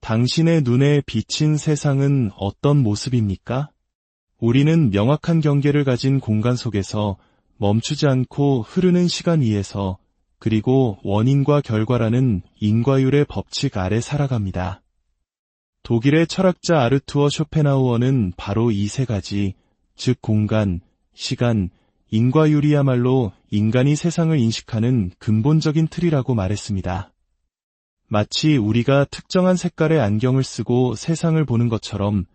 당신의 눈에 비친 세상은 어떤 모습입니까? 우리는 명확한 경계를 가진 공간 속에서 멈추지 않고 흐르는 시간 위에서 그리고 원인과 결과라는 인과율의 법칙 아래 살아갑니다. 독일의 철학자 아르투어 쇼펜하우어는 바로 이 세 가지, 즉 공간, 시간, 인과율이야말로 인간이 세상을 인식하는 근본적인 틀이라고 말했습니다. 마치 우리가 특정한 색깔의 안경을 쓰고 세상을 보는 것처럼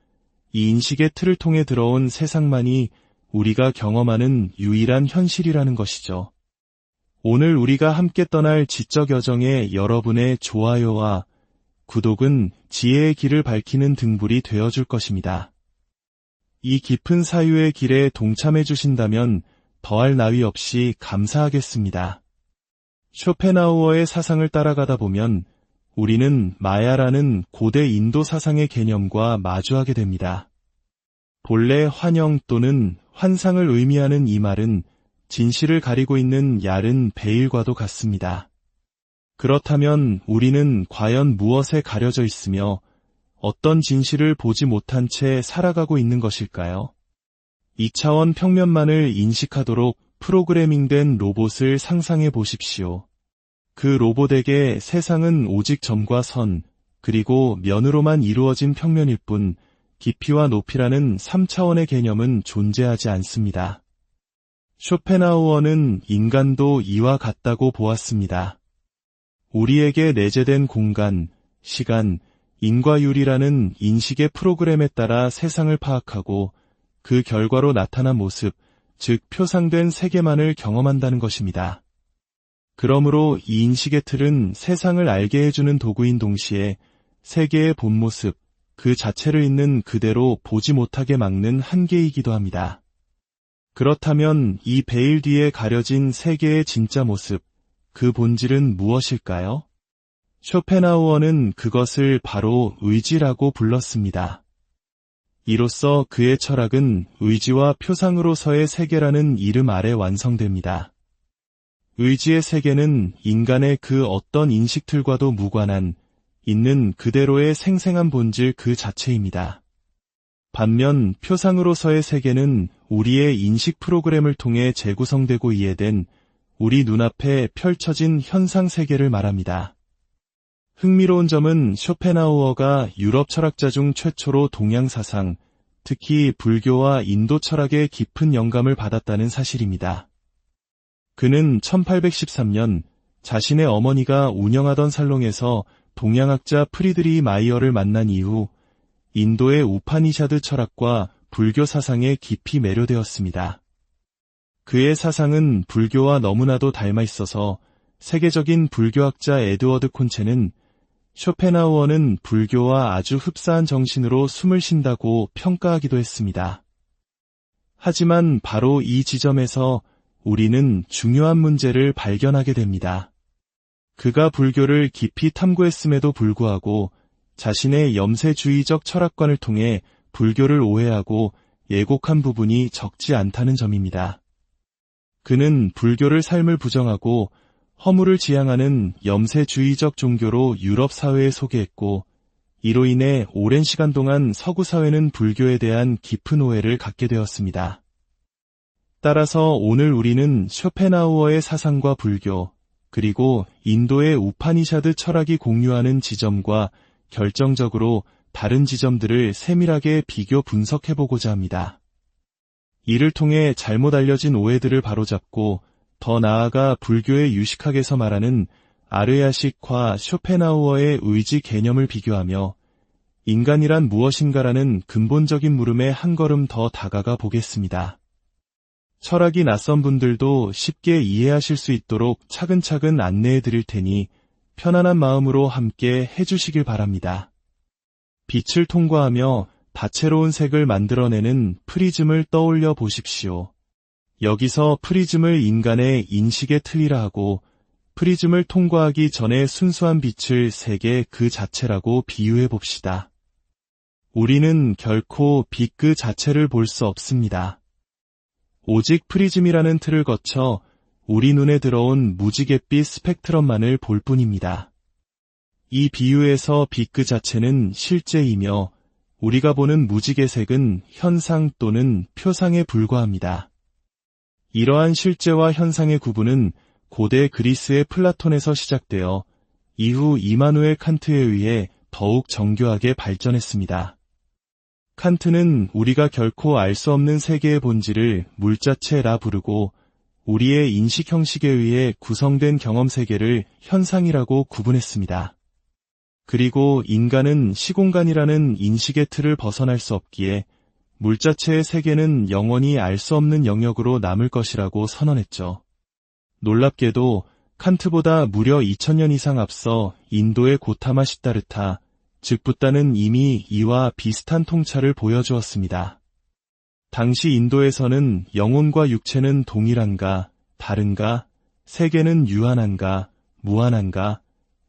이 인식의 틀을 통해 들어온 세상만이 우리가 경험하는 유일한 현실이라는 것이죠. 오늘 우리가 함께 떠날 지적 여정에 여러분의 좋아요와 구독은 지혜의 길을 밝히는 등불이 되어줄 것입니다. 이 깊은 사유의 길에 동참해 주신다면 더할 나위 없이 감사하겠습니다. 쇼펜하우어의 사상을 따라가다 보면 우리는 마야라는 고대 인도 사상의 개념과 마주하게 됩니다. 본래 환영 또는 환상을 의미하는 이 말은 진실을 가리고 있는 얇은 베일과도 같습니다. 그렇다면 우리는 과연 무엇에 가려져 있으며 어떤 진실을 보지 못한 채 살아가고 있는 것일까요? 2차원 평면만을 인식하도록 프로그래밍된 로봇을 상상해 보십시오. 그 로봇에게 세상은 오직 점과 선, 그리고 면으로만 이루어진 평면일 뿐 깊이와 높이라는 3차원의 개념은 존재하지 않습니다. 쇼펜하우어는 인간도 이와 같다고 보았습니다. 우리에게 내재된 공간, 시간, 인과율이라는 인식의 프로그램에 따라 세상을 파악하고 그 결과로 나타난 모습, 즉 표상된 세계만을 경험한다는 것입니다. 그러므로 이 인식의 틀은 세상을 알게 해주는 도구인 동시에 세계의 본 모습, 그 자체를 있는 그대로 보지 못하게 막는 한계이기도 합니다. 그렇다면 이 베일 뒤에 가려진 세계의 진짜 모습, 그 본질은 무엇일까요? 쇼펜하우어는 그것을 바로 의지라고 불렀습니다. 이로써 그의 철학은 의지와 표상으로서의 세계라는 이름 아래 완성됩니다. 의지의 세계는 인간의 그 어떤 인식틀과도 무관한 있는 그대로의 생생한 본질 그 자체입니다. 반면 표상으로서의 세계는 우리의 인식 프로그램을 통해 재구성되고 이해된 우리 눈앞에 펼쳐진 현상 세계를 말합니다. 흥미로운 점은 쇼펜하우어가 유럽 철학자 중 최초로 동양 사상, 특히 불교와 인도 철학에 깊은 영감을 받았다는 사실입니다. 그는 1813년 자신의 어머니가 운영하던 살롱에서 동양학자 프리드리히 마이어를 만난 이후 인도의 우파니샤드 철학과 불교 사상에 깊이 매료되었습니다. 그의 사상은 불교와 너무나도 닮아 있어서 세계적인 불교학자 에드워드 콘체는 쇼펜하우어는 불교와 아주 흡사한 정신으로 숨을 쉰다고 평가하기도 했습니다. 하지만 바로 이 지점에서 우리는 중요한 문제를 발견하게 됩니다. 그가 불교를 깊이 탐구했음에도 불구하고 자신의 염세주의적 철학관을 통해 불교를 오해하고 예곡한 부분이 적지 않다는 점입니다. 그는 불교를 삶을 부정하고 허물을 지향하는 염세주의적 종교로 유럽 사회에 소개했고 이로 인해 오랜 시간 동안 서구 사회는 불교에 대한 깊은 오해를 갖게 되었습니다. 따라서 오늘 우리는 쇼펜하우어의 사상과 불교, 그리고 인도의 우파니샤드 철학이 공유하는 지점과 결정적으로 다른 지점들을 세밀하게 비교 분석해보고자 합니다. 이를 통해 잘못 알려진 오해들을 바로잡고 더 나아가 불교의 유식학에서 말하는 아르야식과 쇼펜하우어의 의지 개념을 비교하며 인간이란 무엇인가라는 근본적인 물음에 한 걸음 더 다가가 보겠습니다. 철학이 낯선 분들도 쉽게 이해하실 수 있도록 차근차근 안내해 드릴 테니 편안한 마음으로 함께 해주시길 바랍니다. 빛을 통과하며 다채로운 색을 만들어내는 프리즘을 떠올려 보십시오. 여기서 프리즘을 인간의 인식의 틀이라 하고 프리즘을 통과하기 전에 순수한 빛을 세계 그 자체라고 비유해 봅시다. 우리는 결코 빛 그 자체를 볼 수 없습니다. 오직 프리즘이라는 틀을 거쳐 우리 눈에 들어온 무지갯빛 스펙트럼만을 볼 뿐입니다. 이 비유에서 빛 그 자체는 실제이며 우리가 보는 무지개색은 현상 또는 표상에 불과합니다. 이러한 실제와 현상의 구분은 고대 그리스의 플라톤에서 시작되어 이후 이마누엘 칸트에 의해 더욱 정교하게 발전했습니다. 칸트는 우리가 결코 알 수 없는 세계의 본질을 물자체라 부르고 우리의 인식 형식에 의해 구성된 경험 세계를 현상이라고 구분했습니다. 그리고 인간은 시공간이라는 인식의 틀을 벗어날 수 없기에 물자체의 세계는 영원히 알 수 없는 영역으로 남을 것이라고 선언했죠. 놀랍게도 칸트보다 무려 2000년 이상 앞서 인도의 고타마 시다르타, 즉 붓다는 이미 이와 비슷한 통찰을 보여주었습니다. 당시 인도에서는 영혼과 육체는 동일한가, 다른가, 세계는 유한한가, 무한한가,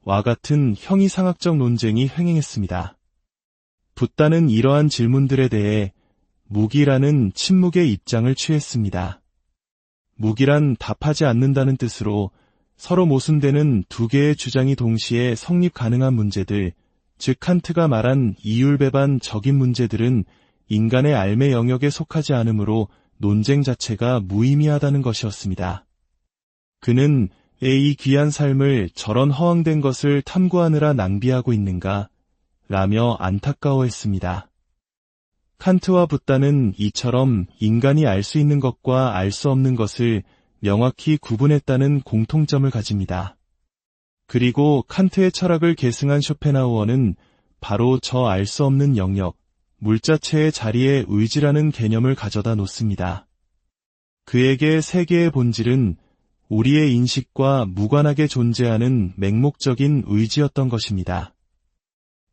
와 같은 형이상학적 논쟁이 횡행했습니다. 붓다는 이러한 질문들에 대해 무기라는 침묵의 입장을 취했습니다. 무기란 답하지 않는다는 뜻으로 서로 모순되는 두 개의 주장이 동시에 성립 가능한 문제들, 즉 칸트가 말한 이율배반 적인 문제들은 인간의 알매 영역에 속하지 않으므로 논쟁 자체가 무의미하다는 것이었습니다. 그는 이 귀한 삶을 저런 허황된 것을 탐구하느라 낭비하고 있는가? 라며 안타까워했습니다. 칸트와 붓다는 이처럼 인간이 알 수 있는 것과 알 수 없는 것을 명확히 구분했다는 공통점을 가집니다. 그리고 칸트의 철학을 계승한 쇼펜하우어는 바로 저 알 수 없는 영역, 물자체의 자리에 의지라는 개념을 가져다 놓습니다. 그에게 세계의 본질은 우리의 인식과 무관하게 존재하는 맹목적인 의지였던 것입니다.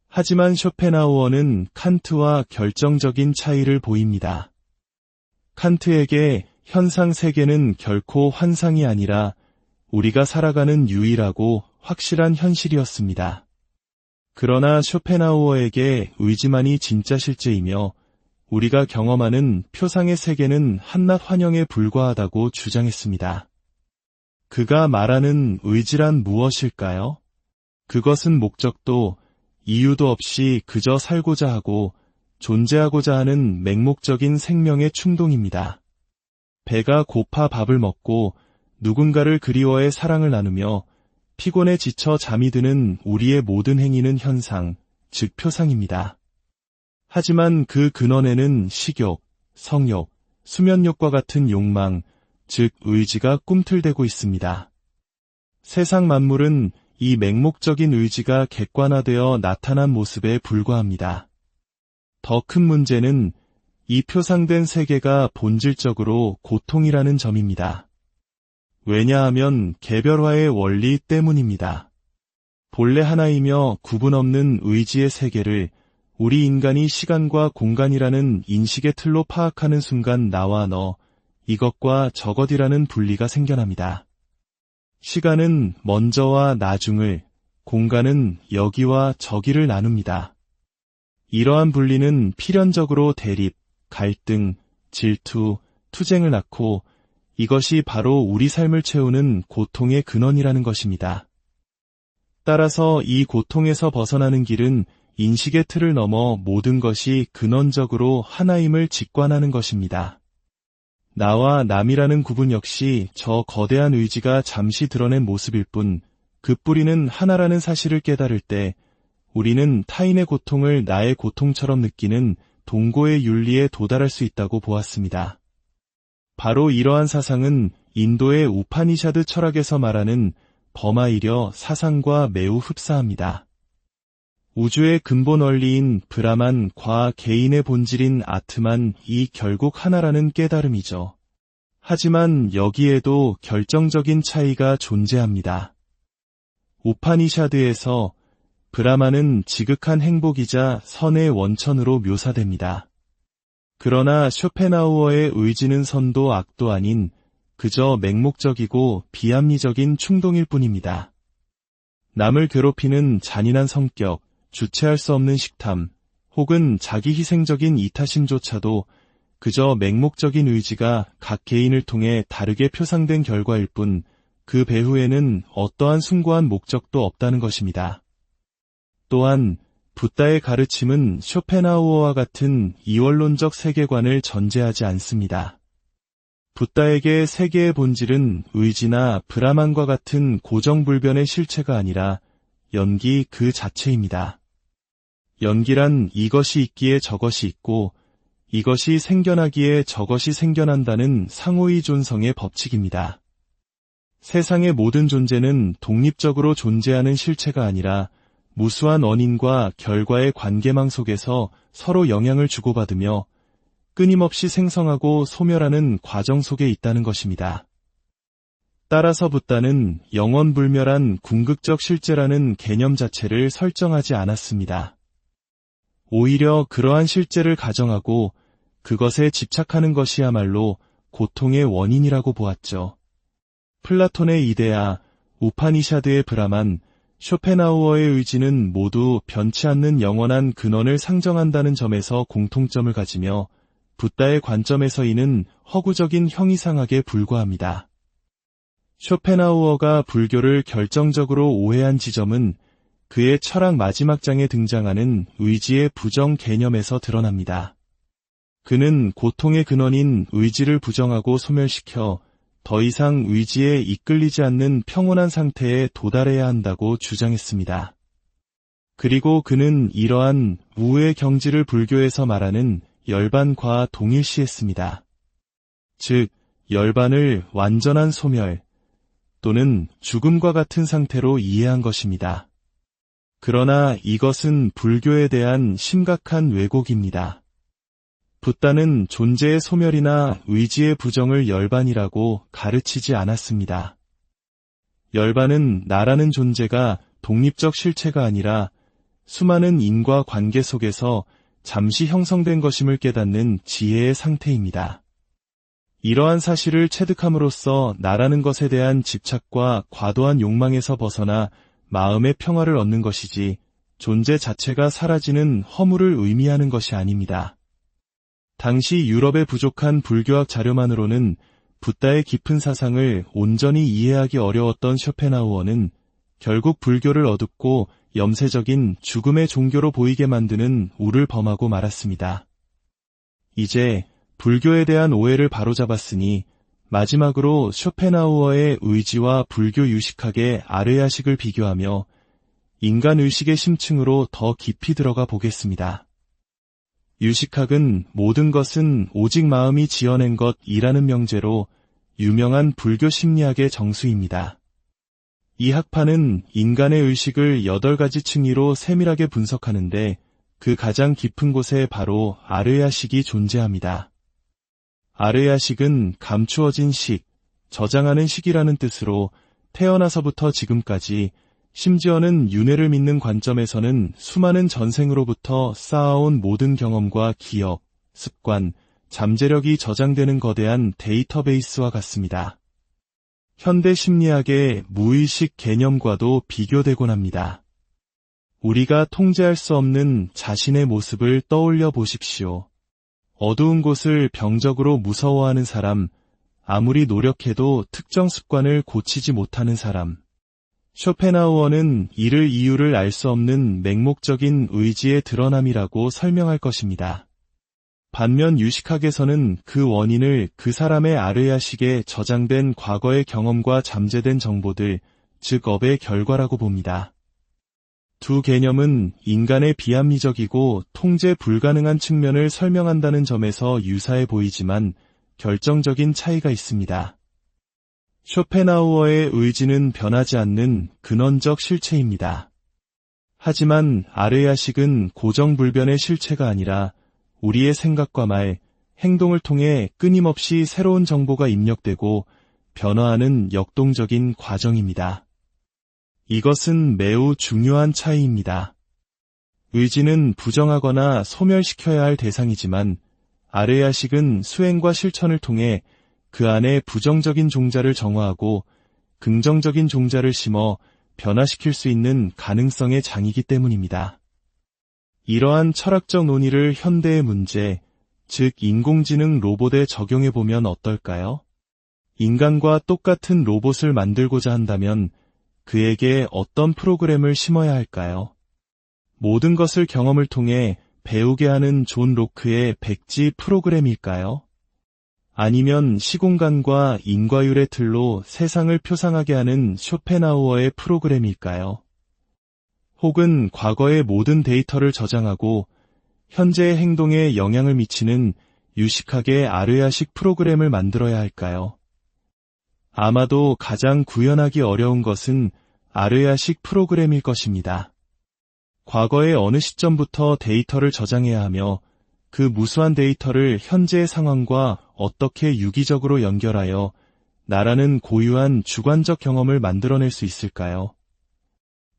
하지만 쇼펜하우어는 칸트와 결정적인 차이를 보입니다. 칸트에게 현상 세계는 결코 환상이 아니라 우리가 살아가는 유일하고 확실한 현실이었습니다. 그러나 쇼펜하우어에게 의지만이 진짜 실제이며 우리가 경험하는 표상의 세계는 한낱 환영에 불과하다고 주장했습니다. 그가 말하는 의지란 무엇일까요? 그것은 목적도 이유도 없이 그저 살고자 하고 존재하고자 하는 맹목적인 생명의 충동입니다. 배가 고파 밥을 먹고 누군가를 그리워해 사랑을 나누며 피곤에 지쳐 잠이 드는 우리의 모든 행위는 현상, 즉 표상입니다. 하지만 그 근원에는 식욕, 성욕, 수면욕과 같은 욕망, 즉 의지가 꿈틀대고 있습니다. 세상 만물은 이 맹목적인 의지가 객관화되어 나타난 모습에 불과합니다. 더 큰 문제는 이 표상된 세계가 본질적으로 고통이라는 점입니다. 왜냐하면 개별화의 원리 때문입니다. 본래 하나이며 구분 없는 의지의 세계를 우리 인간이 시간과 공간이라는 인식의 틀로 파악하는 순간 나와 너, 이것과 저것이라는 분리가 생겨납니다. 시간은 먼저와 나중을, 공간은 여기와 저기를 나눕니다. 이러한 분리는 필연적으로 대립, 갈등, 질투, 투쟁을 낳고 이것이 바로 우리 삶을 채우는 고통의 근원이라는 것입니다. 따라서 이 고통에서 벗어나는 길은 인식의 틀을 넘어 모든 것이 근원적으로 하나임을 직관하는 것입니다. 나와 남이라는 구분 역시 저 거대한 의지가 잠시 드러낸 모습일 뿐, 그 뿌리는 하나라는 사실을 깨달을 때 우리는 타인의 고통을 나의 고통처럼 느끼는 동고의 윤리에 도달할 수 있다고 보았습니다. 바로 이러한 사상은 인도의 우파니샤드 철학에서 말하는 버마이려 사상과 매우 흡사합니다. 우주의 근본 원리인 브라만과 개인의 본질인 아트만이 결국 하나라는 깨달음이죠. 하지만 여기에도 결정적인 차이가 존재합니다. 우파니샤드에서 브라만은 지극한 행복이자 선의 원천으로 묘사됩니다. 그러나 쇼펜하우어의 의지는 선도 악도 아닌 그저 맹목적이고 비합리적인 충동일 뿐입니다. 남을 괴롭히는 잔인한 성격, 주체할 수 없는 식탐, 혹은 자기 희생적인 이타심조차도 그저 맹목적인 의지가 각 개인을 통해 다르게 표상된 결과일 뿐 그 배후에는 어떠한 숭고한 목적도 없다는 것입니다. 또한 붓다의 가르침은 쇼펜하우어와 같은 이원론적 세계관을 전제하지 않습니다. 붓다에게 세계의 본질은 의지나 브라만과 같은 고정불변의 실체가 아니라 연기 그 자체입니다. 연기란 이것이 있기에 저것이 있고 이것이 생겨나기에 저것이 생겨난다는 상호이존성의 법칙입니다. 세상의 모든 존재는 독립적으로 존재하는 실체가 아니라 무수한 원인과 결과의 관계망 속에서 서로 영향을 주고받으며 끊임없이 생성하고 소멸하는 과정 속에 있다는 것입니다. 따라서 붓다는 영원불멸한 궁극적 실제라는 개념 자체를 설정하지 않았습니다. 오히려 그러한 실제를 가정하고 그것에 집착하는 것이야말로 고통의 원인이라고 보았죠. 플라톤의 이데아, 우파니샤드의 브라만, 쇼펜하우어의 의지는 모두 변치 않는 영원한 근원을 상정한다는 점에서 공통점을 가지며 붓다의 관점에서 이는 허구적인 형이상학에 불과합니다. 쇼펜하우어가 불교를 결정적으로 오해한 지점은 그의 철학 마지막 장에 등장하는 의지의 부정 개념에서 드러납니다. 그는 고통의 근원인 의지를 부정하고 소멸시켜 더 이상 의지에 이끌리지 않는 평온한 상태에 도달해야 한다고 주장했습니다. 그리고 그는 이러한 우의 경지를 불교에서 말하는 열반과 동일시했습니다. 즉, 열반을 완전한 소멸 또는 죽음과 같은 상태로 이해한 것입니다. 그러나 이것은 불교에 대한 심각한 왜곡입니다. 붓다는 존재의 소멸이나 의지의 부정을 열반이라고 가르치지 않았습니다. 열반은 나라는 존재가 독립적 실체가 아니라 수많은 인과 관계 속에서 잠시 형성된 것임을 깨닫는 지혜의 상태입니다. 이러한 사실을 체득함으로써 나라는 것에 대한 집착과 과도한 욕망에서 벗어나 마음의 평화를 얻는 것이지 존재 자체가 사라지는 허물을 의미하는 것이 아닙니다. 당시 유럽의 부족한 불교학 자료만으로는 붓다의 깊은 사상을 온전히 이해하기 어려웠던 쇼펜하우어는 결국 불교를 어둡고 염세적인 죽음의 종교로 보이게 만드는 우를 범하고 말았습니다. 이제 불교에 대한 오해를 바로잡았으니 마지막으로 쇼펜하우어의 의지와 불교 유식학의 아르야식을 비교하며 인간 의식의 심층으로 더 깊이 들어가 보겠습니다. 유식학은 모든 것은 오직 마음이 지어낸 것이라는 명제로 유명한 불교 심리학의 정수입니다. 이 학파는 인간의 의식을 8가지 층위로 세밀하게 분석하는데 그 가장 깊은 곳에 바로 아르야식이 존재합니다. 아르야식은 감추어진 식, 저장하는 식이라는 뜻으로 태어나서부터 지금까지 심지어는 윤회를 믿는 관점에서는 수많은 전생으로부터 쌓아온 모든 경험과 기억, 습관, 잠재력이 저장되는 거대한 데이터베이스와 같습니다. 현대 심리학의 무의식 개념과도 비교되곤 합니다. 우리가 통제할 수 없는 자신의 모습을 떠올려 보십시오. 어두운 곳을 병적으로 무서워하는 사람, 아무리 노력해도 특정 습관을 고치지 못하는 사람. 쇼펜하우어는 이를 이유를 알 수 없는 맹목적인 의지의 드러남이라고 설명할 것입니다. 반면 유식학에서는 그 원인을 그 사람의 아르야식에 저장된 과거의 경험과 잠재된 정보들, 즉 업의 결과라고 봅니다. 두 개념은 인간의 비합리적이고 통제 불가능한 측면을 설명한다는 점에서 유사해 보이지만 결정적인 차이가 있습니다. 쇼펜하우어의 의지는 변하지 않는 근원적 실체입니다. 하지만 아르야식은 고정불변의 실체가 아니라 우리의 생각과 말, 행동을 통해 끊임없이 새로운 정보가 입력되고 변화하는 역동적인 과정입니다. 이것은 매우 중요한 차이입니다. 의지는 부정하거나 소멸시켜야 할 대상이지만 아르야식은 수행과 실천을 통해 그 안에 부정적인 종자를 정화하고 긍정적인 종자를 심어 변화시킬 수 있는 가능성의 장이기 때문입니다. 이러한 철학적 논의를 현대의 문제, 즉 인공지능 로봇에 적용해보면 어떨까요? 인간과 똑같은 로봇을 만들고자 한다면 그에게 어떤 프로그램을 심어야 할까요? 모든 것을 경험을 통해 배우게 하는 존 로크의 백지 프로그램일까요? 아니면 시공간과 인과율의 틀로 세상을 표상하게 하는 쇼펜하우어의 프로그램일까요? 혹은 과거의 모든 데이터를 저장하고 현재의 행동에 영향을 미치는 유식하게 아르야식 프로그램을 만들어야 할까요? 아마도 가장 구현하기 어려운 것은 아르야식 프로그램일 것입니다. 과거의 어느 시점부터 데이터를 저장해야 하며 그 무수한 데이터를 현재의 상황과 어떻게 유기적으로 연결하여 나라는 고유한 주관적 경험을 만들어낼 수 있을까요?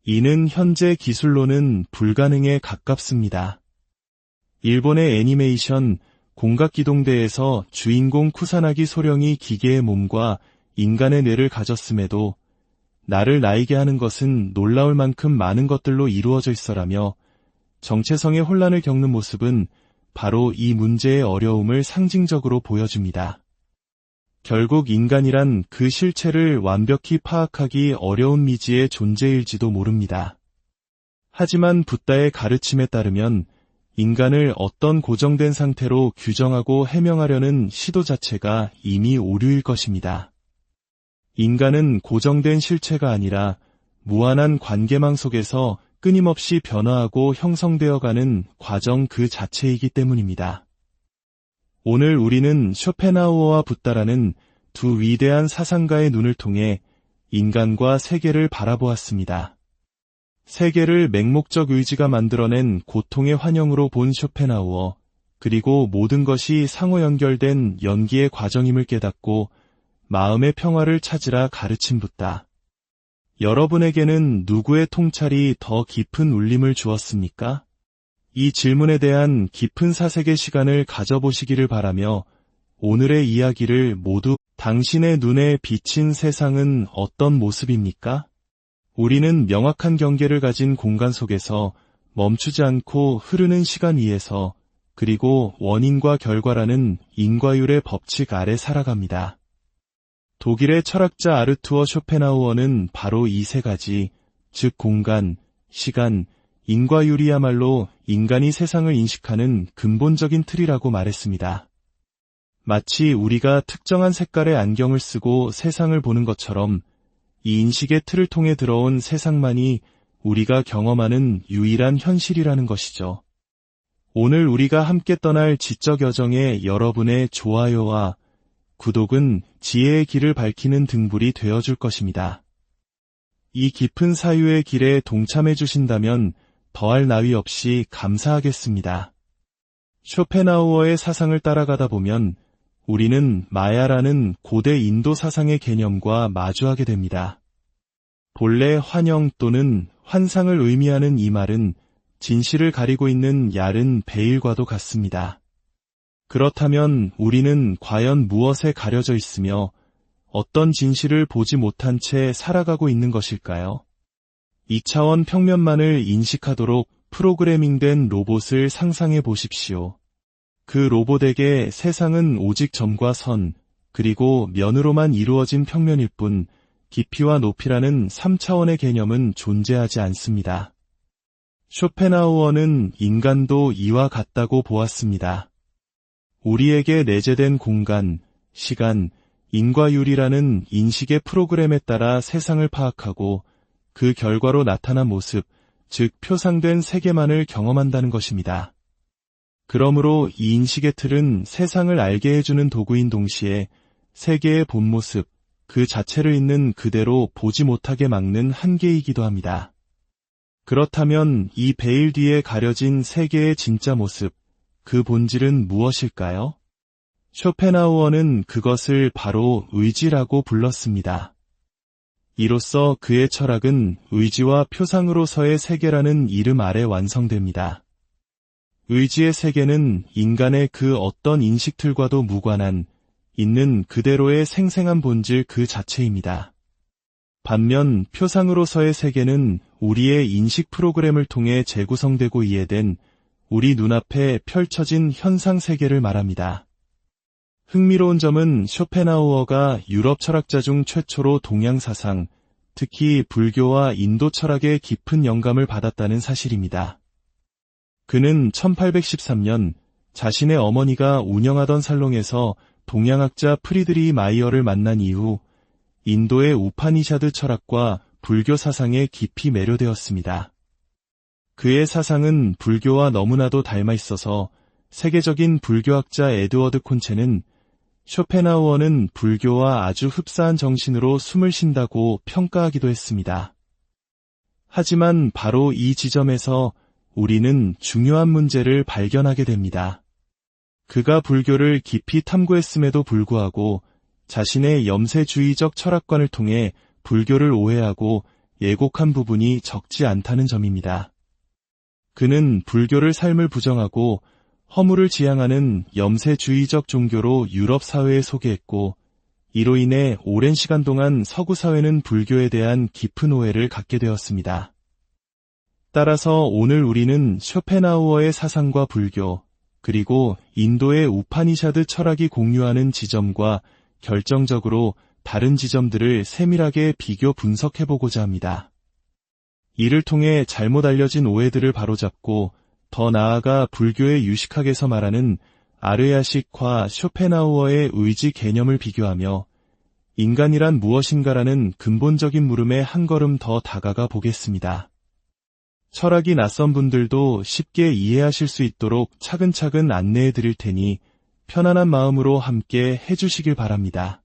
이는 현재 기술로는 불가능에 가깝습니다. 일본의 애니메이션 공각기동대에서 주인공 쿠사나기 소령이 기계의 몸과 인간의 뇌를 가졌음에도 나를 나이게 하는 것은 놀라울 만큼 많은 것들로 이루어져 있어라며 정체성의 혼란을 겪는 모습은 바로 이 문제의 어려움을 상징적으로 보여줍니다. 결국 인간이란 그 실체를 완벽히 파악하기 어려운 미지의 존재일지도 모릅니다. 하지만 붓다의 가르침에 따르면 인간을 어떤 고정된 상태로 규정하고 해명하려는 시도 자체가 이미 오류일 것입니다. 인간은 고정된 실체가 아니라 무한한 관계망 속에서 끊임없이 변화하고 형성되어가는 과정 그 자체이기 때문입니다. 오늘 우리는 쇼펜하우어와 붓다라는 두 위대한 사상가의 눈을 통해 인간과 세계를 바라보았습니다. 세계를 맹목적 의지가 만들어낸 고통의 환영으로 본 쇼펜하우어, 그리고 모든 것이 상호 연결된 연기의 과정임을 깨닫고 마음의 평화를 찾으라 가르친 붓다. 여러분에게는 누구의 통찰이 더 깊은 울림을 주었습니까? 이 질문에 대한 깊은 사색의 시간을 가져보시기를 바라며 오늘의 이야기를 모두 당신의 눈에 비친 세상은 어떤 모습입니까? 우리는 명확한 경계를 가진 공간 속에서 멈추지 않고 흐르는 시간 위에서 그리고 원인과 결과라는 인과율의 법칙 아래 살아갑니다. 독일의 철학자 아르투어 쇼펜하우어는 바로 이 세 가지, 즉 공간, 시간, 인과율이야말로 인간이 세상을 인식하는 근본적인 틀이라고 말했습니다. 마치 우리가 특정한 색깔의 안경을 쓰고 세상을 보는 것처럼 이 인식의 틀을 통해 들어온 세상만이 우리가 경험하는 유일한 현실이라는 것이죠. 오늘 우리가 함께 떠날 지적 여정에 여러분의 좋아요와 구독은 지혜의 길을 밝히는 등불이 되어줄 것입니다. 이 깊은 사유의 길에 동참해 주신다면 더할 나위 없이 감사하겠습니다. 쇼펜하우어의 사상을 따라가다 보면 우리는 마야라는 고대 인도 사상의 개념과 마주하게 됩니다. 본래 환영 또는 환상을 의미하는 이 말은 진실을 가리고 있는 얇은 베일과도 같습니다. 그렇다면 우리는 과연 무엇에 가려져 있으며 어떤 진실을 보지 못한 채 살아가고 있는 것일까요? 2차원 평면만을 인식하도록 프로그래밍된 로봇을 상상해 보십시오. 그 로봇에게 세상은 오직 점과 선, 그리고 면으로만 이루어진 평면일 뿐 깊이와 높이라는 3차원의 개념은 존재하지 않습니다. 쇼펜하우어는 인간도 이와 같다고 보았습니다. 우리에게 내재된 공간, 시간, 인과율이라는 인식의 프로그램에 따라 세상을 파악하고 그 결과로 나타난 모습, 즉 표상된 세계만을 경험한다는 것입니다. 그러므로 이 인식의 틀은 세상을 알게 해주는 도구인 동시에 세계의 본 모습, 그 자체를 있는 그대로 보지 못하게 막는 한계이기도 합니다. 그렇다면 이 베일 뒤에 가려진 세계의 진짜 모습, 그 본질은 무엇일까요? 쇼펜하우어는 그것을 바로 의지라고 불렀습니다. 이로써 그의 철학은 의지와 표상으로서의 세계라는 이름 아래 완성됩니다. 의지의 세계는 인간의 그 어떤 인식틀과도 무관한 있는 그대로의 생생한 본질 그 자체입니다. 반면 표상으로서의 세계는 우리의 인식 프로그램을 통해 재구성되고 이해된 우리 눈앞에 펼쳐진 현상 세계를 말합니다. 흥미로운 점은 쇼펜하우어가 유럽 철학자 중 최초로 동양 사상, 특히 불교와 인도 철학의 깊은 영감을 받았다는 사실입니다. 그는 1813년 자신의 어머니가 운영하던 살롱에서 동양학자 프리드리히 마이어를 만난 이후 인도의 우파니샤드 철학과 불교 사상에 깊이 매료되었습니다. 그의 사상은 불교와 너무나도 닮아 있어서 세계적인 불교학자 에드워드 콘체는 쇼펜하우어는 불교와 아주 흡사한 정신으로 숨을 쉰다고 평가하기도 했습니다. 하지만 바로 이 지점에서 우리는 중요한 문제를 발견하게 됩니다. 그가 불교를 깊이 탐구했음에도 불구하고 자신의 염세주의적 철학관을 통해 불교를 오해하고 예곡한 부분이 적지 않다는 점입니다. 그는 불교를 삶을 부정하고 허물을 지향하는 염세주의적 종교로 유럽 사회에 소개했고, 이로 인해 오랜 시간 동안 서구 사회는 불교에 대한 깊은 오해를 갖게 되었습니다. 따라서 오늘 우리는 쇼펜하우어의 사상과 불교, 그리고 인도의 우파니샤드 철학이 공유하는 지점과 결정적으로 다른 지점들을 세밀하게 비교 분석해보고자 합니다. 이를 통해 잘못 알려진 오해들을 바로잡고 더 나아가 불교의 유식학에서 말하는 아르야식과 쇼펜하우어의 의지 개념을 비교하며 인간이란 무엇인가라는 근본적인 물음에 한 걸음 더 다가가 보겠습니다. 철학이 낯선 분들도 쉽게 이해하실 수 있도록 차근차근 안내해 드릴 테니 편안한 마음으로 함께 해주시길 바랍니다.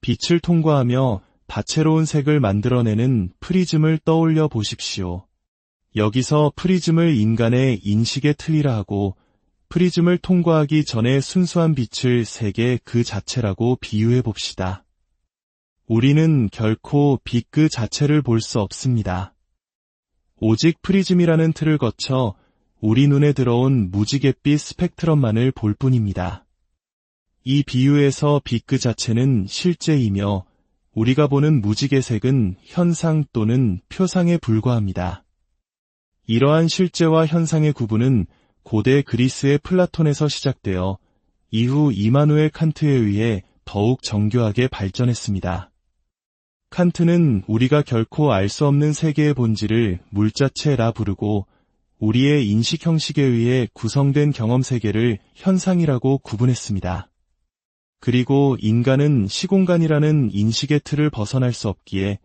빛을 통과하며 다채로운 색을 만들어내는 프리즘을 떠올려 보십시오. 여기서 프리즘을 인간의 인식의 틀이라 하고 프리즘을 통과하기 전에 순수한 빛을 세계 그 자체라고 비유해 봅시다. 우리는 결코 빛 그 자체를 볼 수 없습니다. 오직 프리즘이라는 틀을 거쳐 우리 눈에 들어온 무지갯빛 스펙트럼만을 볼 뿐입니다. 이 비유에서 빛 그 자체는 실제이며 우리가 보는 무지개색은 현상 또는 표상에 불과합니다. 이러한 실제와 현상의 구분은 고대 그리스의 플라톤에서 시작되어 이후 이마누엘 칸트에 의해 더욱 정교하게 발전했습니다. 칸트는 우리가 결코 알 수 없는 세계의 본질을 물자체라 부르고 우리의 인식 형식에 의해 구성된 경험 세계를 현상이라고 구분했습니다. 그리고 인간은 시공간이라는 인식의 틀을 벗어날 수 없기에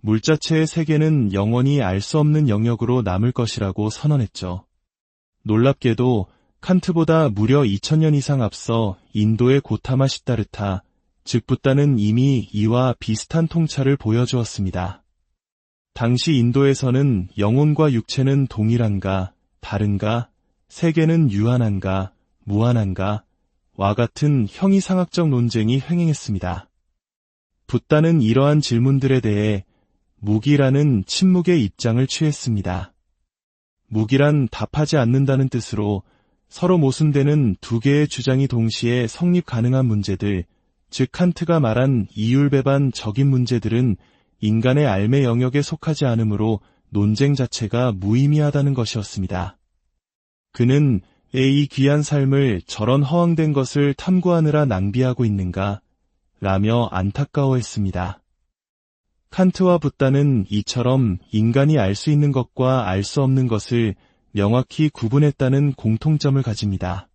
물자체의 세계는 영원히 알 수 없는 영역으로 남을 것이라고 선언했죠. 놀랍게도 칸트보다 무려 2000년 이상 앞서 인도의 고타마 시다르타, 즉 붓다는 이미 이와 비슷한 통찰을 보여주었습니다. 당시 인도에서는 영혼과 육체는 동일한가, 다른가, 세계는 유한한가, 무한한가, 와 같은 형이상학적 논쟁이 횡행했습니다. 붓다는 이러한 질문들에 대해 무기라는 침묵의 입장을 취했습니다. 무기란 답하지 않는다는 뜻으로 서로 모순되는 두 개의 주장이 동시에 성립 가능한 문제들, 즉 칸트가 말한 이율배반 적인 문제들은 인간의 알매 영역에 속하지 않으므로 논쟁 자체가 무의미하다는 것이었습니다. 그는 이 귀한 삶을 저런 허황된 것을 탐구하느라 낭비하고 있는가? 라며 안타까워했습니다. 칸트와 붓다는 이처럼 인간이 알 수 있는 것과 알 수 없는 것을 명확히 구분했다는 공통점을 가집니다.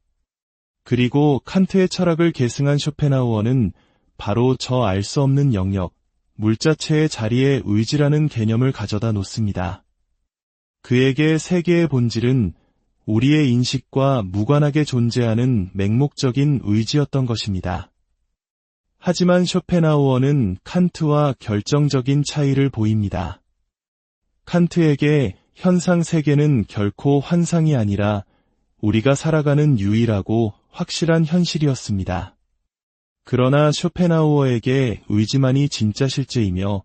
그리고 칸트의 철학을 계승한 쇼펜하우어는 바로 저 알 수 없는 영역, 물자체의 자리에 의지라는 개념을 가져다 놓습니다. 그에게 세계의 본질은 우리의 인식과 무관하게 존재하는 맹목적인 의지였던 것입니다. 하지만 쇼펜하우어는 칸트와 결정적인 차이를 보입니다. 칸트에게 현상 세계는 결코 환상이 아니라 우리가 살아가는 유일하고 확실한 현실이었습니다. 그러나 쇼펜하우어에게 의지만이 진짜 실제이며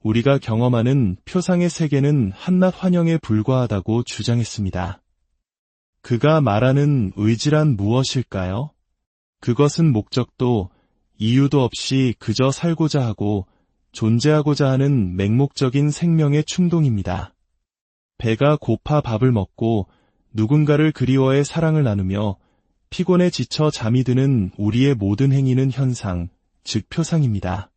우리가 경험하는 표상의 세계는 한낱 환영에 불과하다고 주장했습니다. 그가 말하는 의지란 무엇일까요? 그것은 목적도 이유도 없이 그저 살고자 하고 존재하고자 하는 맹목적인 생명의 충동입니다. 배가 고파 밥을 먹고 누군가를 그리워해 사랑을 나누며 피곤에 지쳐 잠이 드는 우리의 모든 행위는 현상, 즉 표상입니다.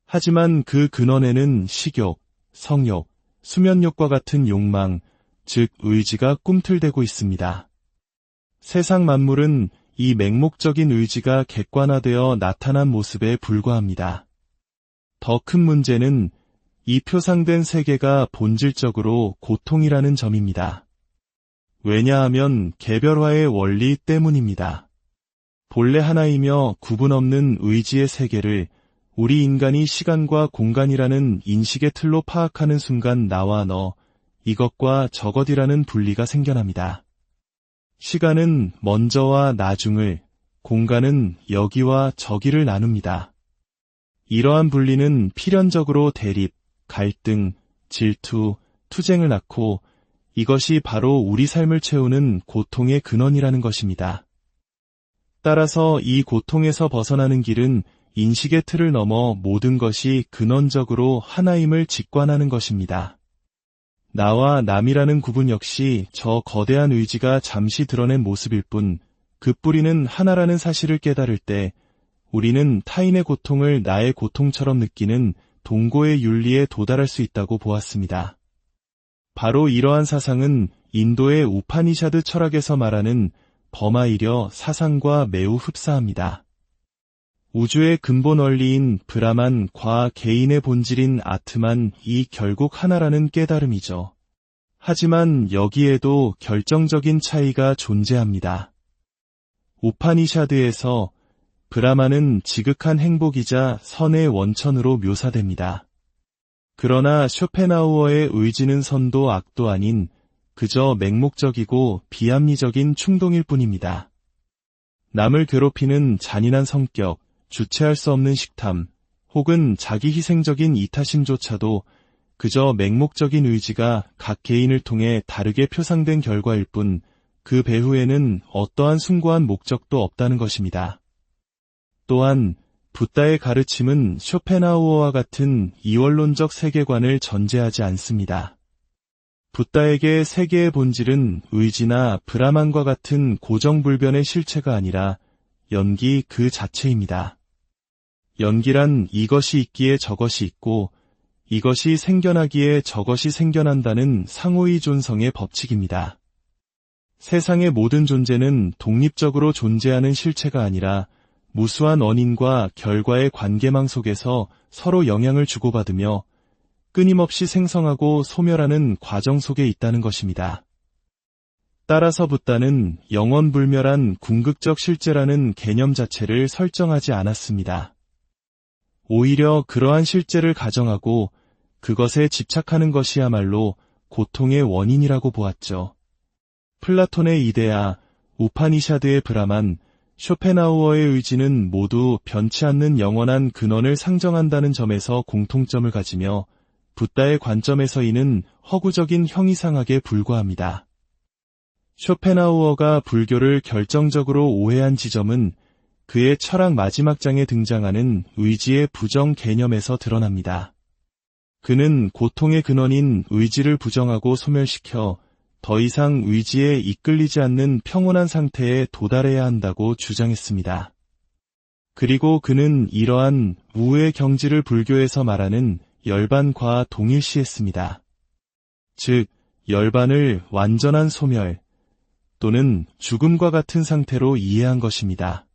하지만 그 근원에는 식욕, 성욕, 수면욕과 같은 욕망, 즉 의지가 꿈틀대고 있습니다. 세상 만물은 이 맹목적인 의지가 객관화되어 나타난 모습에 불과합니다. 더 큰 문제는 이 표상된 세계가 본질적으로 고통이라는 점입니다. 왜냐하면 개별화의 원리 때문입니다. 본래 하나이며 구분 없는 의지의 세계를 우리 인간이 시간과 공간이라는 인식의 틀로 파악하는 순간 나와 너, 이것과 저것이라는 분리가 생겨납니다. 시간은 먼저와 나중을, 공간은 여기와 저기를 나눕니다. 이러한 분리는 필연적으로 대립, 갈등, 질투, 투쟁을 낳고 이것이 바로 우리 삶을 채우는 고통의 근원이라는 것입니다. 따라서 이 고통에서 벗어나는 길은 인식의 틀을 넘어 모든 것이 근원적으로 하나임을 직관하는 것입니다. 나와 남이라는 구분 역시 저 거대한 의지가 잠시 드러낸 모습일 뿐, 그 뿌리는 하나라는 사실을 깨달을 때 우리는 타인의 고통을 나의 고통처럼 느끼는 동고의 윤리에 도달할 수 있다고 보았습니다. 바로 이러한 사상은 인도의 우파니샤드 철학에서 말하는 버마이려 사상과 매우 흡사합니다. 우주의 근본 원리인 브라만과 개인의 본질인 아트만이 결국 하나라는 깨달음이죠. 하지만 여기에도 결정적인 차이가 존재합니다. 우파니샤드에서 브라만은 지극한 행복이자 선의 원천으로 묘사됩니다. 그러나 쇼펜하우어의 의지는 선도 악도 아닌 그저 맹목적이고 비합리적인 충동일 뿐입니다. 남을 괴롭히는 잔인한 성격, 주체할 수 없는 식탐, 혹은 자기 희생적인 이타심조차도 그저 맹목적인 의지가 각 개인을 통해 다르게 표상된 결과일 뿐, 그 배후에는 어떠한 숭고한 목적도 없다는 것입니다. 또한 붓다의 가르침은 쇼펜하우어와 같은 이원론적 세계관을 전제하지 않습니다. 붓다에게 세계의 본질은 의지나 브라만과 같은 고정불변의 실체가 아니라 연기 그 자체입니다. 연기란 이것이 있기에 저것이 있고 이것이 생겨나기에 저것이 생겨난다는 상호이존성의 법칙입니다. 세상의 모든 존재는 독립적으로 존재하는 실체가 아니라 무수한 원인과 결과의 관계망 속에서 서로 영향을 주고받으며 끊임없이 생성하고 소멸하는 과정 속에 있다는 것입니다. 따라서 붓다는 영원불멸한 궁극적 실제라는 개념 자체를 설정하지 않았습니다. 오히려 그러한 실제를 가정하고 그것에 집착하는 것이야말로 고통의 원인이라고 보았죠. 플라톤의 이데아, 우파니샤드의 브라만, 쇼펜하우어의 의지는 모두 변치 않는 영원한 근원을 상정한다는 점에서 공통점을 가지며 붓다의 관점에서 이는 허구적인 형이상학에 불과합니다. 쇼펜하우어가 불교를 결정적으로 오해한 지점은 그의 철학 마지막 장에 등장하는 의지의 부정 개념에서 드러납니다. 그는 고통의 근원인 의지를 부정하고 소멸시켜 더 이상 의지에 이끌리지 않는 평온한 상태에 도달해야 한다고 주장했습니다. 그리고 그는 이러한 우의 경지를 불교에서 말하는 열반과 동일시했습니다. 즉, 열반을 완전한 소멸 또는 죽음과 같은 상태로 이해한 것입니다.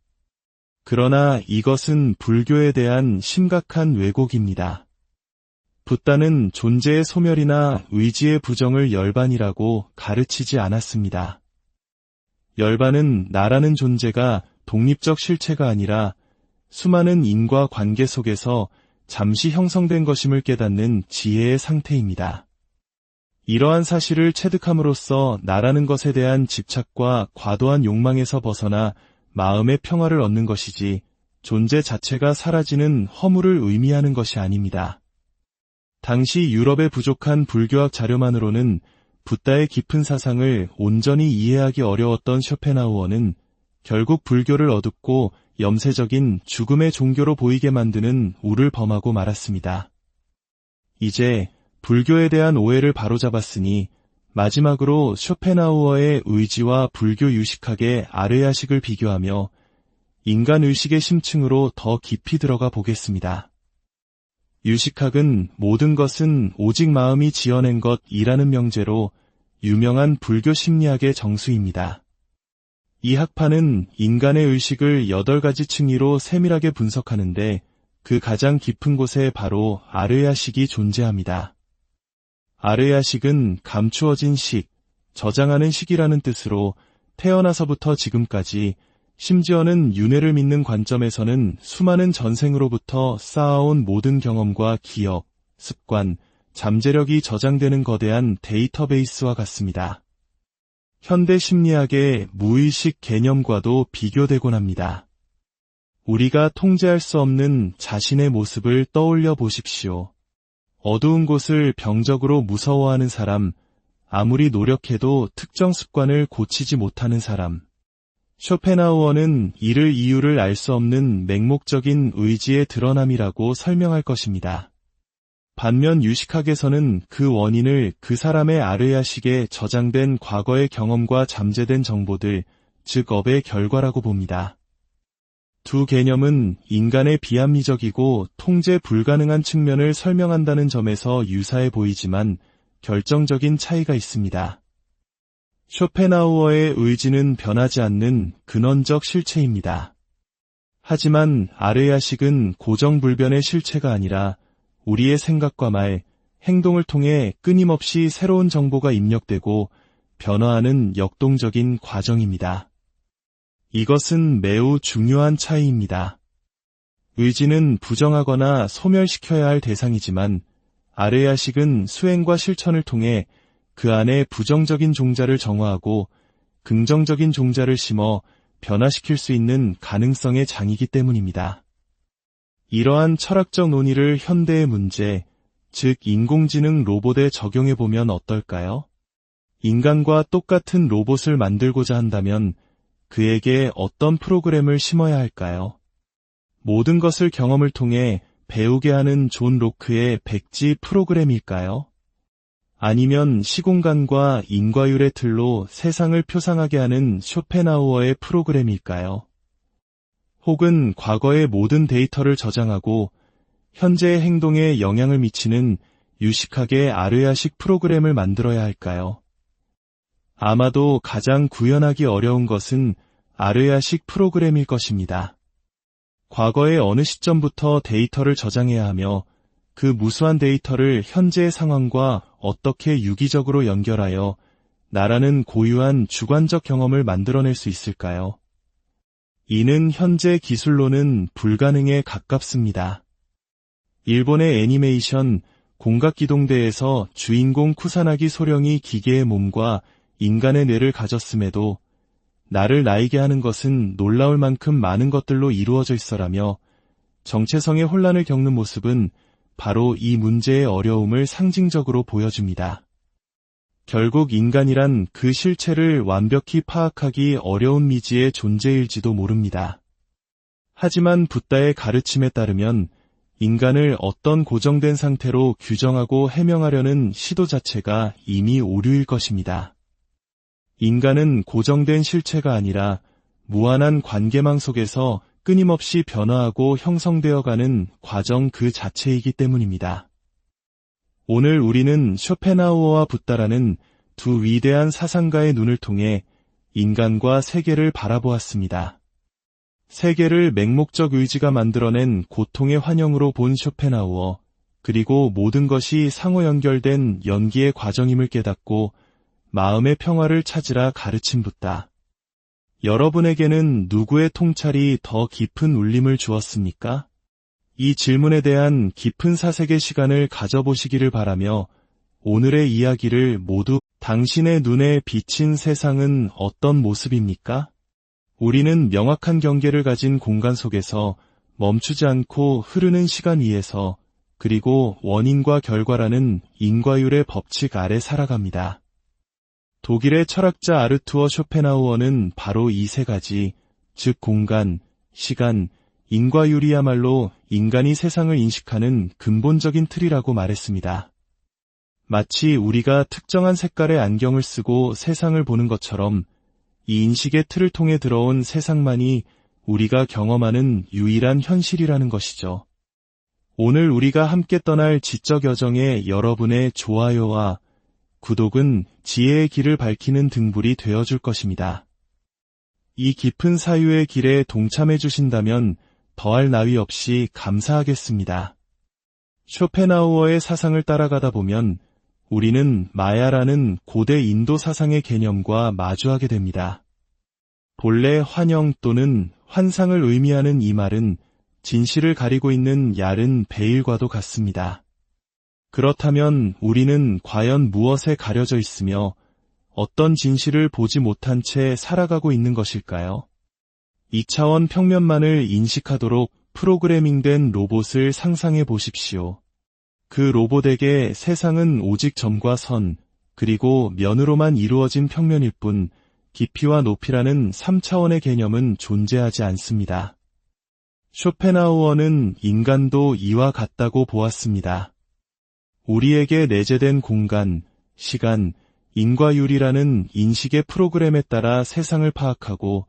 그러나 이것은 불교에 대한 심각한 왜곡입니다. 붓다는 존재의 소멸이나 의지의 부정을 열반이라고 가르치지 않았습니다. 열반은 나라는 존재가 독립적 실체가 아니라 수많은 인과 관계 속에서 잠시 형성된 것임을 깨닫는 지혜의 상태입니다. 이러한 사실을 체득함으로써 나라는 것에 대한 집착과 과도한 욕망에서 벗어나 마음의 평화를 얻는 것이지 존재 자체가 사라지는 허물을 의미하는 것이 아닙니다. 당시 유럽의 부족한 불교학 자료만으로는 붓다의 깊은 사상을 온전히 이해하기 어려웠던 쇼펜하우어는 결국 불교를 어둡고 염세적인 죽음의 종교로 보이게 만드는 우를 범하고 말았습니다. 이제 불교에 대한 오해를 바로잡았으니 마지막으로 쇼펜하우어의 의지와 불교 유식학의 아르야식을 비교하며 인간 의식의 심층으로 더 깊이 들어가 보겠습니다. 유식학은 모든 것은 오직 마음이 지어낸 것이라는 명제로 유명한 불교 심리학의 정수입니다. 이 학파는 인간의 의식을 8가지 층위로 세밀하게 분석하는데 그 가장 깊은 곳에 바로 아르야식이 존재합니다. 아르야식은 감추어진 식, 저장하는 식이라는 뜻으로 태어나서부터 지금까지 심지어는 윤회를 믿는 관점에서는 수많은 전생으로부터 쌓아온 모든 경험과 기억, 습관, 잠재력이 저장되는 거대한 데이터베이스와 같습니다. 현대 심리학의 무의식 개념과도 비교되곤 합니다. 우리가 통제할 수 없는 자신의 모습을 떠올려 보십시오. 어두운 곳을 병적으로 무서워하는 사람, 아무리 노력해도 특정 습관을 고치지 못하는 사람. 쇼펜하우어는 이를 이유를 알 수 없는 맹목적인 의지의 드러남이라고 설명할 것입니다. 반면 유식학에서는 그 원인을 그 사람의 아르야식에 저장된 과거의 경험과 잠재된 정보들, 즉 업의 결과라고 봅니다. 두 개념은 인간의 비합리적이고 통제 불가능한 측면을 설명한다는 점에서 유사해 보이지만 결정적인 차이가 있습니다. 쇼펜하우어의 의지는 변하지 않는 근원적 실체입니다. 하지만 아르야식은 고정불변의 실체가 아니라 우리의 생각과 말, 행동을 통해 끊임없이 새로운 정보가 입력되고 변화하는 역동적인 과정입니다. 이것은 매우 중요한 차이입니다. 의지는 부정하거나 소멸시켜야 할 대상이지만 아르야식은 수행과 실천을 통해 그 안에 부정적인 종자를 정화하고 긍정적인 종자를 심어 변화시킬 수 있는 가능성의 장이기 때문입니다. 이러한 철학적 논의를 현대의 문제, 즉 인공지능 로봇에 적용해보면 어떨까요? 인간과 똑같은 로봇을 만들고자 한다면 그에게 어떤 프로그램을 심어야 할까요? 모든 것을 경험을 통해 배우게 하는 존 로크의 백지 프로그램일까요? 아니면 시공간과 인과율의 틀로 세상을 표상하게 하는 쇼펜하우어의 프로그램일까요? 혹은 과거의 모든 데이터를 저장하고 현재의 행동에 영향을 미치는 유식학의 아르야식 프로그램을 만들어야 할까요? 아마도 가장 구현하기 어려운 것은 아르야식 프로그램일 것입니다. 과거의 어느 시점부터 데이터를 저장해야 하며 그 무수한 데이터를 현재의 상황과 어떻게 유기적으로 연결하여 나라는 고유한 주관적 경험을 만들어낼 수 있을까요? 이는 현재 기술로는 불가능에 가깝습니다. 일본의 애니메이션 공각기동대에서 주인공 쿠사나기 소령이 기계의 몸과 인간의 뇌를 가졌음에도 나를 나이게 하는 것은 놀라울 만큼 많은 것들로 이루어져 있어라며 정체성의 혼란을 겪는 모습은 바로 이 문제의 어려움을 상징적으로 보여줍니다. 결국 인간이란 그 실체를 완벽히 파악하기 어려운 미지의 존재일지도 모릅니다. 하지만 붓다의 가르침에 따르면 인간을 어떤 고정된 상태로 규정하고 해명하려는 시도 자체가 이미 오류일 것입니다. 인간은 고정된 실체가 아니라 무한한 관계망 속에서 끊임없이 변화하고 형성되어가는 과정 그 자체이기 때문입니다. 오늘 우리는 쇼펜하우어와 붓다라는 두 위대한 사상가의 눈을 통해 인간과 세계를 바라보았습니다. 세계를 맹목적 의지가 만들어낸 고통의 환영으로 본 쇼펜하우어, 그리고 모든 것이 상호 연결된 연기의 과정임을 깨닫고 마음의 평화를 찾으라 가르친 붓다. 여러분에게는 누구의 통찰이 더 깊은 울림을 주었습니까? 이 질문에 대한 깊은 사색의 시간을 가져보시기를 바라며 오늘의 이야기를 모두 당신의 눈에 비친 세상은 어떤 모습입니까? 우리는 명확한 경계를 가진 공간 속에서 멈추지 않고 흐르는 시간 위에서 그리고 원인과 결과라는 인과율의 법칙 아래 살아갑니다. 독일의 철학자 아르투어 쇼펜하우어는 바로 이 세 가지, 즉 공간, 시간, 인과율이야말로 인간이 세상을 인식하는 근본적인 틀이라고 말했습니다. 마치 우리가 특정한 색깔의 안경을 쓰고 세상을 보는 것처럼 이 인식의 틀을 통해 들어온 세상만이 우리가 경험하는 유일한 현실이라는 것이죠. 오늘 우리가 함께 떠날 지적 여정에 여러분의 좋아요와 구독은 지혜의 길을 밝히는 등불이 되어줄 것입니다. 이 깊은 사유의 길에 동참해 주신다면 더할 나위 없이 감사하겠습니다. 쇼펜하우어의 사상을 따라가다 보면 우리는 마야라는 고대 인도 사상의 개념과 마주하게 됩니다. 본래 환영 또는 환상을 의미하는 이 말은 진실을 가리고 있는 얇은 베일과도 같습니다. 그렇다면 우리는 과연 무엇에 가려져 있으며 어떤 진실을 보지 못한 채 살아가고 있는 것일까요? 2차원 평면만을 인식하도록 프로그래밍된 로봇을 상상해 보십시오. 그 로봇에게 세상은 오직 점과 선, 그리고 면으로만 이루어진 평면일 뿐 깊이와 높이라는 3차원의 개념은 존재하지 않습니다. 쇼펜하우어는 인간도 이와 같다고 보았습니다. 우리에게 내재된 공간, 시간, 인과율이라는 인식의 프로그램에 따라 세상을 파악하고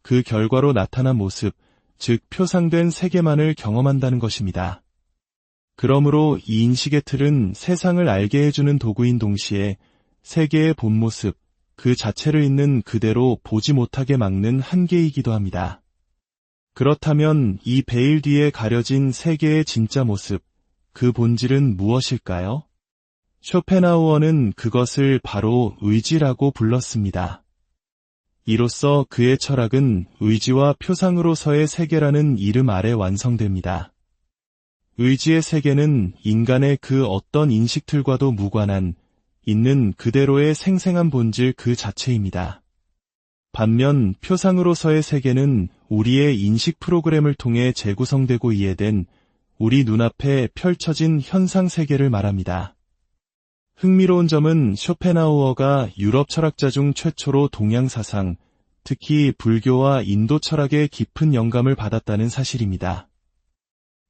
그 결과로 나타난 모습, 즉 표상된 세계만을 경험한다는 것입니다. 그러므로 이 인식의 틀은 세상을 알게 해주는 도구인 동시에 세계의 본 모습, 그 자체를 있는 그대로 보지 못하게 막는 한계이기도 합니다. 그렇다면 이 베일 뒤에 가려진 세계의 진짜 모습, 그 본질은 무엇일까요? 쇼펜하우어는 그것을 바로 의지라고 불렀습니다. 이로써 그의 철학은 의지와 표상으로서의 세계라는 이름 아래 완성됩니다. 의지의 세계는 인간의 그 어떤 인식틀과도 무관한 있는 그대로의 생생한 본질 그 자체입니다. 반면 표상으로서의 세계는 우리의 인식 프로그램을 통해 재구성되고 이해된 우리 눈앞에 펼쳐진 현상 세계를 말합니다. 흥미로운 점은 쇼펜하우어가 유럽 철학자 중 최초로 동양 사상, 특히 불교와 인도 철학에 깊은 영감을 받았다는 사실입니다.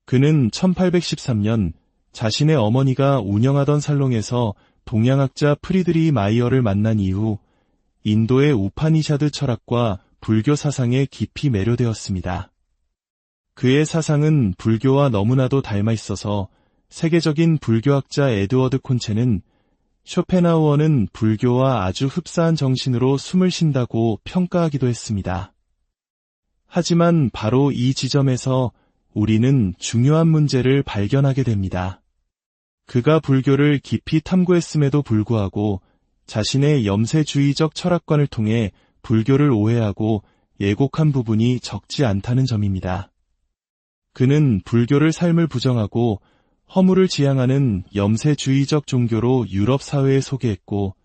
그는 1813년 자신의 어머니가 운영하던 살롱에서 동양학자 프리드리히 마이어를 만난 이후 인도의 우파니샤드 철학과 불교 사상에 깊이 매료되었습니다. 그의 사상은 불교와 너무나도 닮아 있어서 세계적인 불교학자 에드워드 콘체는 쇼펜하우어는 불교와 아주 흡사한 정신으로 숨을 쉰다고 평가하기도 했습니다. 하지만 바로 이 지점에서 우리는 중요한 문제를 발견하게 됩니다. 그가 불교를 깊이 탐구했음에도 불구하고 자신의 염세주의적 철학관을 통해 불교를 오해하고 예곡한 부분이 적지 않다는 점입니다. 그는 불교를 삶을 부정하고 허물을 지향하는 염세주의적 종교로 유럽 사회에 소개했고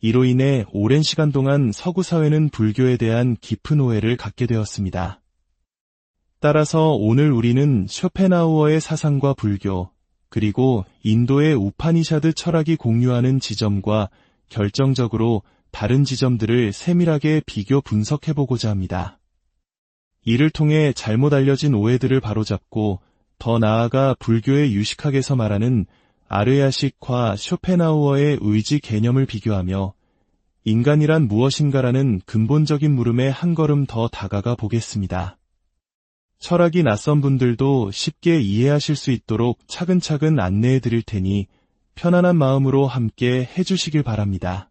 이로 인해 오랜 시간 동안 서구 사회는 불교에 대한 깊은 오해를 갖게 되었습니다. 따라서 오늘 우리는 쇼펜하우어의 사상과 불교, 그리고 인도의 우파니샤드 철학이 공유하는 지점과 결정적으로 다른 지점들을 세밀하게 비교 분석해보고자 합니다. 이를 통해 잘못 알려진 오해들을 바로잡고 더 나아가 불교의 유식학에서 말하는 아르야식과 쇼펜하우어의 의지 개념을 비교하며 인간이란 무엇인가라는 근본적인 물음에 한 걸음 더 다가가 보겠습니다. 철학이 낯선 분들도 쉽게 이해하실 수 있도록 차근차근 안내해 드릴 테니 편안한 마음으로 함께 해주시길 바랍니다.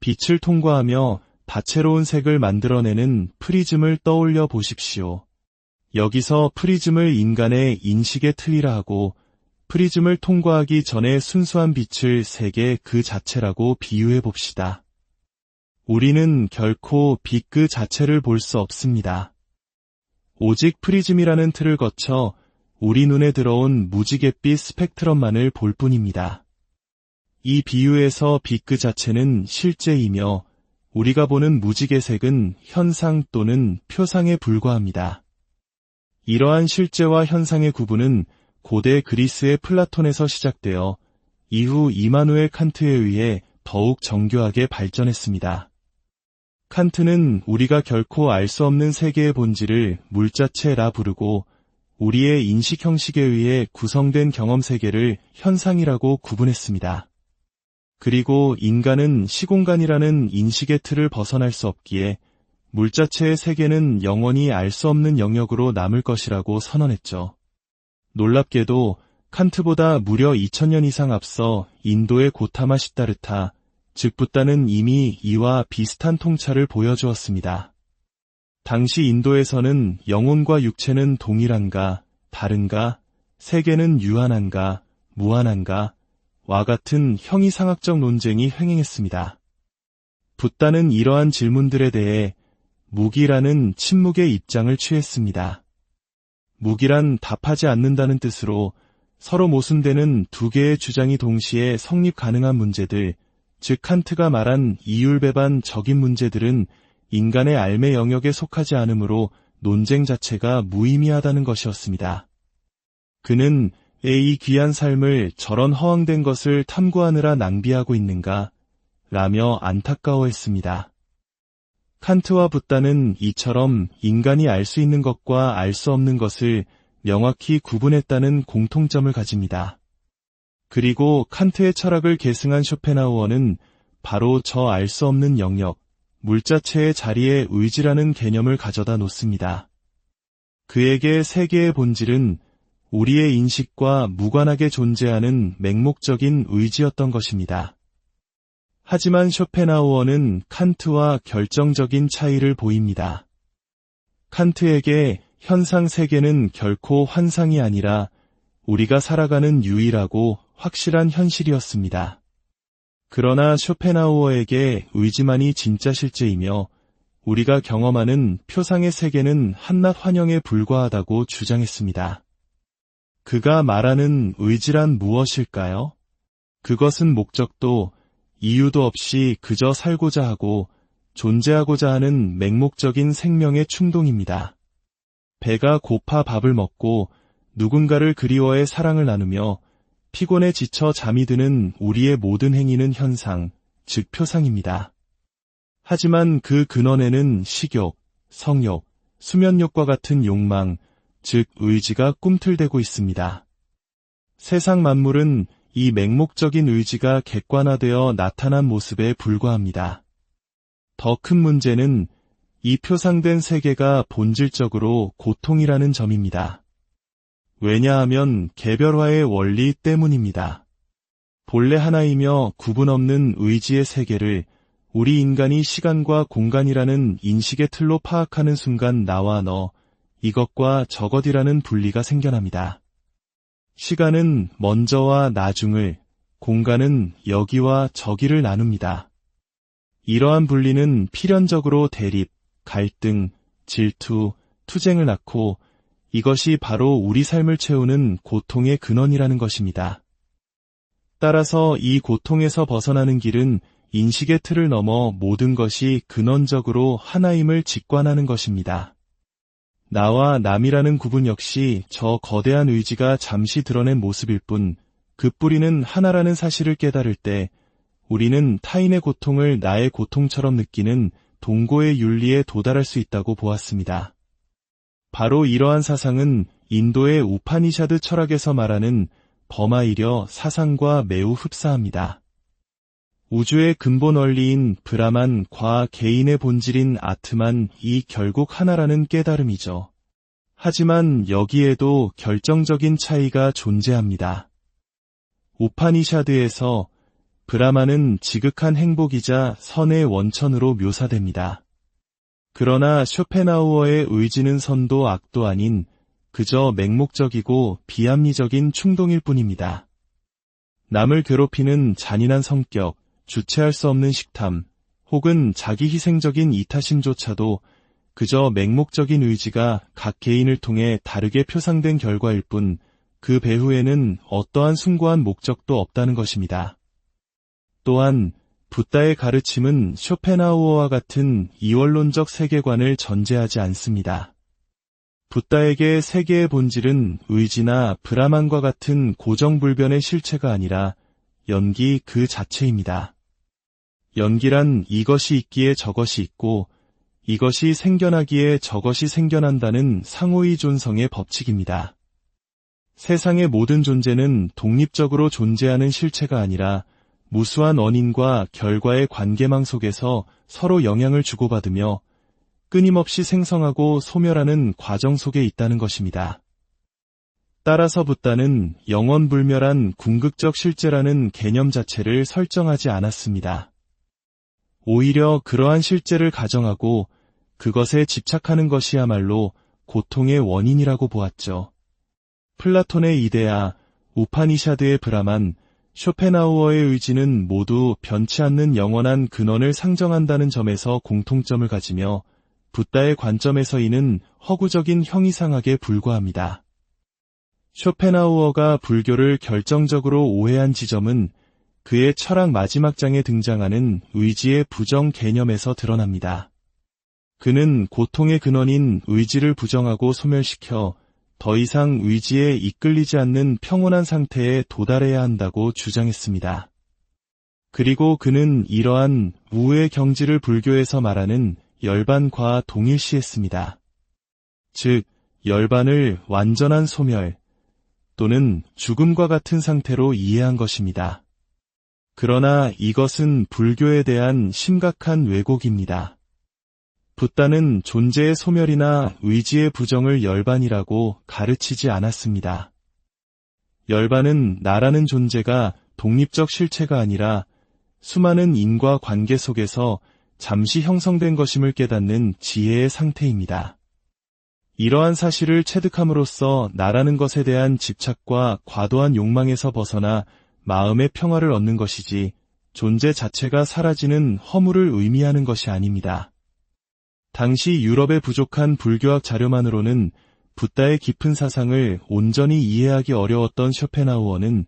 빛을 통과하며 다채로운 색을 만들어내는 프리즘을 떠올려 보십시오. 여기서 프리즘을 인간의 인식의 틀이라 하고 프리즘을 통과하기 전에 순수한 빛을 세계 그 자체라고 비유해 봅시다. 우리는 결코 빛 그 자체를 볼 수 없습니다. 오직 프리즘이라는 틀을 거쳐 우리 눈에 들어온 무지갯빛 스펙트럼만을 볼 뿐입니다. 이 비유에서 빛 그 자체는 실제이며 우리가 보는 무지개색은 현상 또는 표상에 불과합니다. 이러한 실제와 현상의 구분은 고대 그리스의 플라톤에서 시작되어 이후 이마누엘 칸트에 의해 더욱 정교하게 발전했습니다. 칸트는 우리가 결코 알 수 없는 세계의 본질을 물자체라 부르고 우리의 인식 형식에 의해 구성된 경험 세계를 현상이라고 구분했습니다. 그리고 인간은 시공간이라는 인식의 틀을 벗어날 수 없기에 물자체의 세계는 영원히 알 수 없는 영역으로 남을 것이라고 선언했죠. 놀랍게도 칸트보다 무려 2000년 이상 앞서 인도의 고타마 시다르타, 즉 붓다는 이미 이와 비슷한 통찰을 보여주었습니다. 당시 인도에서는 영혼과 육체는 동일한가, 다른가, 세계는 유한한가, 무한한가, 와 같은 형이상학적 논쟁이 횡행했습니다. 붓다는 이러한 질문들에 대해 무기라는 침묵의 입장을 취했습니다. 무기란 답하지 않는다는 뜻으로 서로 모순되는 두 개의 주장이 동시에 성립 가능한 문제들, 즉 칸트가 말한 이율배반적인 문제들은 인간의 알매 영역에 속하지 않으므로 논쟁 자체가 무의미하다는 것이었습니다. 그는 왜 이 귀한 삶을 저런 허황된 것을 탐구하느라 낭비하고 있는가? 라며 안타까워했습니다. 칸트와 붓다는 이처럼 인간이 알 수 있는 것과 알 수 없는 것을 명확히 구분했다는 공통점을 가집니다. 그리고 칸트의 철학을 계승한 쇼펜하우어는 바로 저 알 수 없는 영역, 물자체의 자리에 의지라는 개념을 가져다 놓습니다. 그에게 세계의 본질은 우리의 인식과 무관하게 존재하는 맹목적인 의지였던 것입니다. 하지만 쇼펜하우어는 칸트와 결정적인 차이를 보입니다. 칸트에게 현상 세계는 결코 환상이 아니라 우리가 살아가는 유일하고 확실한 현실이었습니다. 그러나 쇼펜하우어에게 의지만이 진짜 실제이며 우리가 경험하는 표상의 세계는 한낱 환영에 불과하다고 주장했습니다. 그가 말하는 의지란 무엇일까요? 그것은 목적도 이유도 없이 그저 살고자 하고 존재하고자 하는 맹목적인 생명의 충동입니다. 배가 고파 밥을 먹고 누군가를 그리워해 사랑을 나누며 피곤에 지쳐 잠이 드는 우리의 모든 행위는 현상, 즉 표상입니다. 하지만 그 근원에는 식욕, 성욕, 수면욕과 같은 욕망, 즉 의지가 꿈틀대고 있습니다. 세상 만물은 이 맹목적인 의지가 객관화되어 나타난 모습에 불과합니다. 더 큰 문제는 이 표상된 세계가 본질적으로 고통이라는 점입니다. 왜냐하면 개별화의 원리 때문입니다. 본래 하나이며 구분 없는 의지의 세계를 우리 인간이 시간과 공간이라는 인식의 틀로 파악하는 순간 나와 너, 이것과 저것이라는 분리가 생겨납니다. 시간은 먼저와 나중을, 공간은 여기와 저기를 나눕니다. 이러한 분리는 필연적으로 대립, 갈등, 질투, 투쟁을 낳고 이것이 바로 우리 삶을 채우는 고통의 근원이라는 것입니다. 따라서 이 고통에서 벗어나는 길은 인식의 틀을 넘어 모든 것이 근원적으로 하나임을 직관하는 것입니다. 나와 남이라는 구분 역시 저 거대한 의지가 잠시 드러낸 모습일 뿐, 그 뿌리는 하나라는 사실을 깨달을 때 우리는 타인의 고통을 나의 고통처럼 느끼는 동고의 윤리에 도달할 수 있다고 보았습니다. 바로 이러한 사상은 인도의 우파니샤드 철학에서 말하는 버마이려 사상과 매우 흡사합니다. 우주의 근본 원리인 브라만과 개인의 본질인 아트만이 결국 하나라는 깨달음이죠. 하지만 여기에도 결정적인 차이가 존재합니다. 우파니샤드에서 브라만은 지극한 행복이자 선의 원천으로 묘사됩니다. 그러나 쇼펜하우어의 의지는 선도 악도 아닌 그저 맹목적이고 비합리적인 충동일 뿐입니다. 남을 괴롭히는 잔인한 성격, 주체할 수 없는 식탐, 혹은 자기 희생적인 이타심조차도 그저 맹목적인 의지가 각 개인을 통해 다르게 표상된 결과일 뿐, 그 배후에는 어떠한 숭고한 목적도 없다는 것입니다. 또한 붓다의 가르침은 쇼펜하우어와 같은 이원론적 세계관을 전제하지 않습니다. 붓다에게 세계의 본질은 의지나 브라만과 같은 고정불변의 실체가 아니라 연기 그 자체입니다. 연기란 이것이 있기에 저것이 있고 이것이 생겨나기에 저것이 생겨난다는 상호의 존성의 법칙입니다. 세상의 모든 존재는 독립적으로 존재하는 실체가 아니라 무수한 원인과 결과의 관계망 속에서 서로 영향을 주고받으며 끊임없이 생성하고 소멸하는 과정 속에 있다는 것입니다. 따라서 붓다는 영원불멸한 궁극적 실제라는 개념 자체를 설정하지 않았습니다. 오히려 그러한 실제를 가정하고 그것에 집착하는 것이야말로 고통의 원인이라고 보았죠. 플라톤의 이데아, 우파니샤드의 브라만, 쇼펜하우어의 의지는 모두 변치 않는 영원한 근원을 상정한다는 점에서 공통점을 가지며 붓다의 관점에서 이는 허구적인 형이상학에 불과합니다. 쇼펜하우어가 불교를 결정적으로 오해한 지점은 그의 철학 마지막 장에 등장하는 의지의 부정 개념에서 드러납니다. 그는 고통의 근원인 의지를 부정하고 소멸시켜 더 이상 의지에 이끌리지 않는 평온한 상태에 도달해야 한다고 주장했습니다. 그리고 그는 이러한 우의 경지를 불교에서 말하는 열반과 동일시했습니다. 즉, 열반을 완전한 소멸 또는 죽음과 같은 상태로 이해한 것입니다. 그러나 이것은 불교에 대한 심각한 왜곡입니다. 붓다는 존재의 소멸이나 의지의 부정을 열반이라고 가르치지 않았습니다. 열반은 나라는 존재가 독립적 실체가 아니라 수많은 인과 관계 속에서 잠시 형성된 것임을 깨닫는 지혜의 상태입니다. 이러한 사실을 체득함으로써 나라는 것에 대한 집착과 과도한 욕망에서 벗어나 마음의 평화를 얻는 것이지 존재 자체가 사라지는 허물을 의미하는 것이 아닙니다. 당시 유럽의 부족한 불교학 자료만으로는 붓다의 깊은 사상을 온전히 이해하기 어려웠던 쇼펜하우어는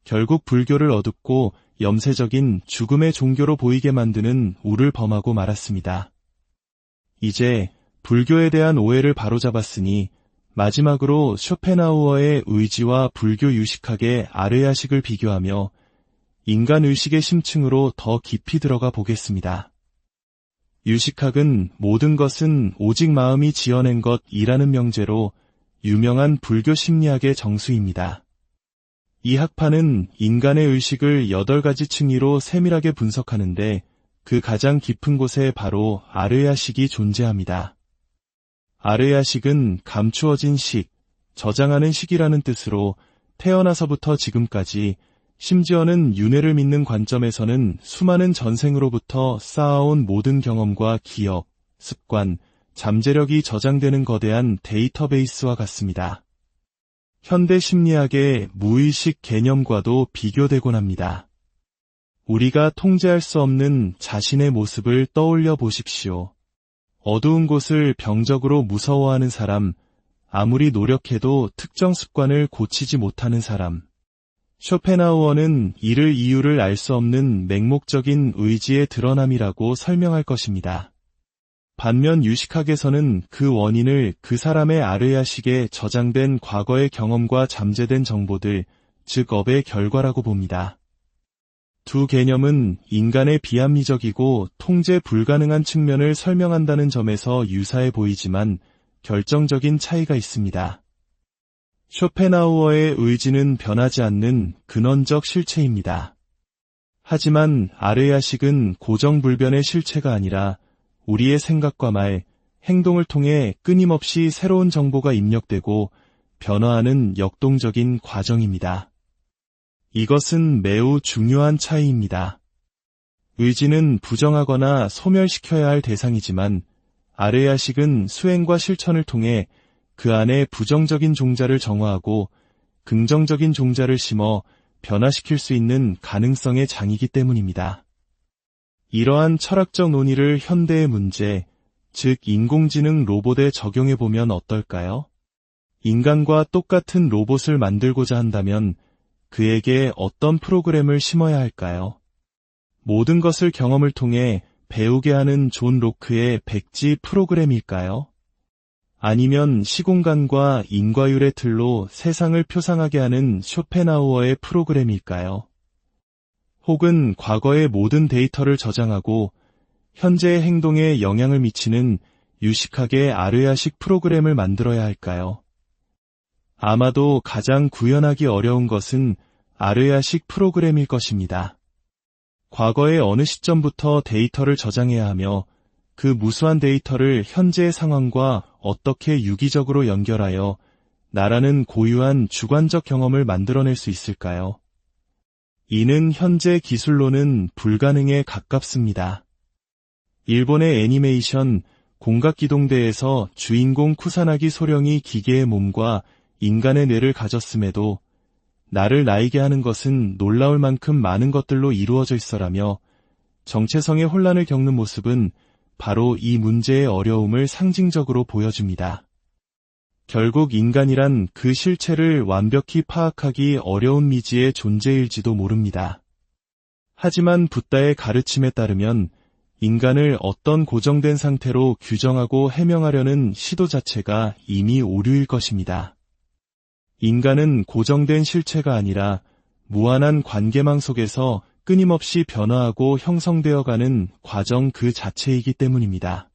결국 불교를 어둡고 염세적인 죽음의 종교로 보이게 만드는 우를 범하고 말았습니다. 이제 불교에 대한 오해를 바로잡았으니 마지막으로 쇼펜하우어의 의지와 불교 유식학의 아르야식을 비교하며 인간 의식의 심층으로 더 깊이 들어가 보겠습니다. 유식학은 모든 것은 오직 마음이 지어낸 것이라는 명제로 유명한 불교 심리학의 정수입니다. 이 학파는 인간의 의식을 8가지 층위로 세밀하게 분석하는데 그 가장 깊은 곳에 바로 아르야식이 존재합니다. 아르야식은 감추어진 식, 저장하는 식이라는 뜻으로 태어나서부터 지금까지 심지어는 윤회를 믿는 관점에서는 수많은 전생으로부터 쌓아온 모든 경험과 기억, 습관, 잠재력이 저장되는 거대한 데이터베이스와 같습니다. 현대 심리학의 무의식 개념과도 비교되곤 합니다. 우리가 통제할 수 없는 자신의 모습을 떠올려 보십시오. 어두운 곳을 병적으로 무서워하는 사람, 아무리 노력해도 특정 습관을 고치지 못하는 사람. 쇼펜하우어는 이를 이유를 알 수 없는 맹목적인 의지의 드러남이라고 설명할 것입니다. 반면 유식학에서는 그 원인을 그 사람의 아르야식에 저장된 과거의 경험과 잠재된 정보들, 즉 업의 결과라고 봅니다. 두 개념은 인간의 비합리적이고 통제 불가능한 측면을 설명한다는 점에서 유사해 보이지만 결정적인 차이가 있습니다. 쇼펜하우어의 의지는 변하지 않는 근원적 실체입니다. 하지만 아르야식은 고정불변의 실체가 아니라 우리의 생각과 말, 행동을 통해 끊임없이 새로운 정보가 입력되고 변화하는 역동적인 과정입니다. 이것은 매우 중요한 차이입니다. 의지는 부정하거나 소멸시켜야 할 대상이지만 아르야식은 수행과 실천을 통해 그 안에 부정적인 종자를 정화하고 긍정적인 종자를 심어 변화시킬 수 있는 가능성의 장이기 때문입니다. 이러한 철학적 논의를 현대의 문제, 즉 인공지능 로봇에 적용해보면 어떨까요? 인간과 똑같은 로봇을 만들고자 한다면 그에게 어떤 프로그램을 심어야 할까요? 모든 것을 경험을 통해 배우게 하는 존 로크의 백지 프로그램일까요? 아니면 시공간과 인과율의 틀로 세상을 표상하게 하는 쇼펜하우어의 프로그램일까요? 혹은 과거의 모든 데이터를 저장하고 현재의 행동에 영향을 미치는 유식학의 아르야식 프로그램을 만들어야 할까요? 아마도 가장 구현하기 어려운 것은 아르야식 프로그램일 것입니다. 과거의 어느 시점부터 데이터를 저장해야 하며 그 무수한 데이터를 현재의 상황과 어떻게 유기적으로 연결하여 나라는 고유한 주관적 경험을 만들어낼 수 있을까요? 이는 현재 기술로는 불가능에 가깝습니다. 일본의 애니메이션 공각기동대에서 주인공 쿠사나기 소령이 기계의 몸과 인간의 뇌를 가졌음에도 나를 나이게 하는 것은 놀라울 만큼 많은 것들로 이루어져 있어라며 정체성의 혼란을 겪는 모습은 바로 이 문제의 어려움을 상징적으로 보여줍니다. 결국 인간이란 그 실체를 완벽히 파악하기 어려운 미지의 존재일지도 모릅니다. 하지만 붓다의 가르침에 따르면 인간을 어떤 고정된 상태로 규정하고 해명하려는 시도 자체가 이미 오류일 것입니다. 인간은 고정된 실체가 아니라 무한한 관계망 속에서 끊임없이 변화하고 형성되어가는 과정 그 자체이기 때문입니다.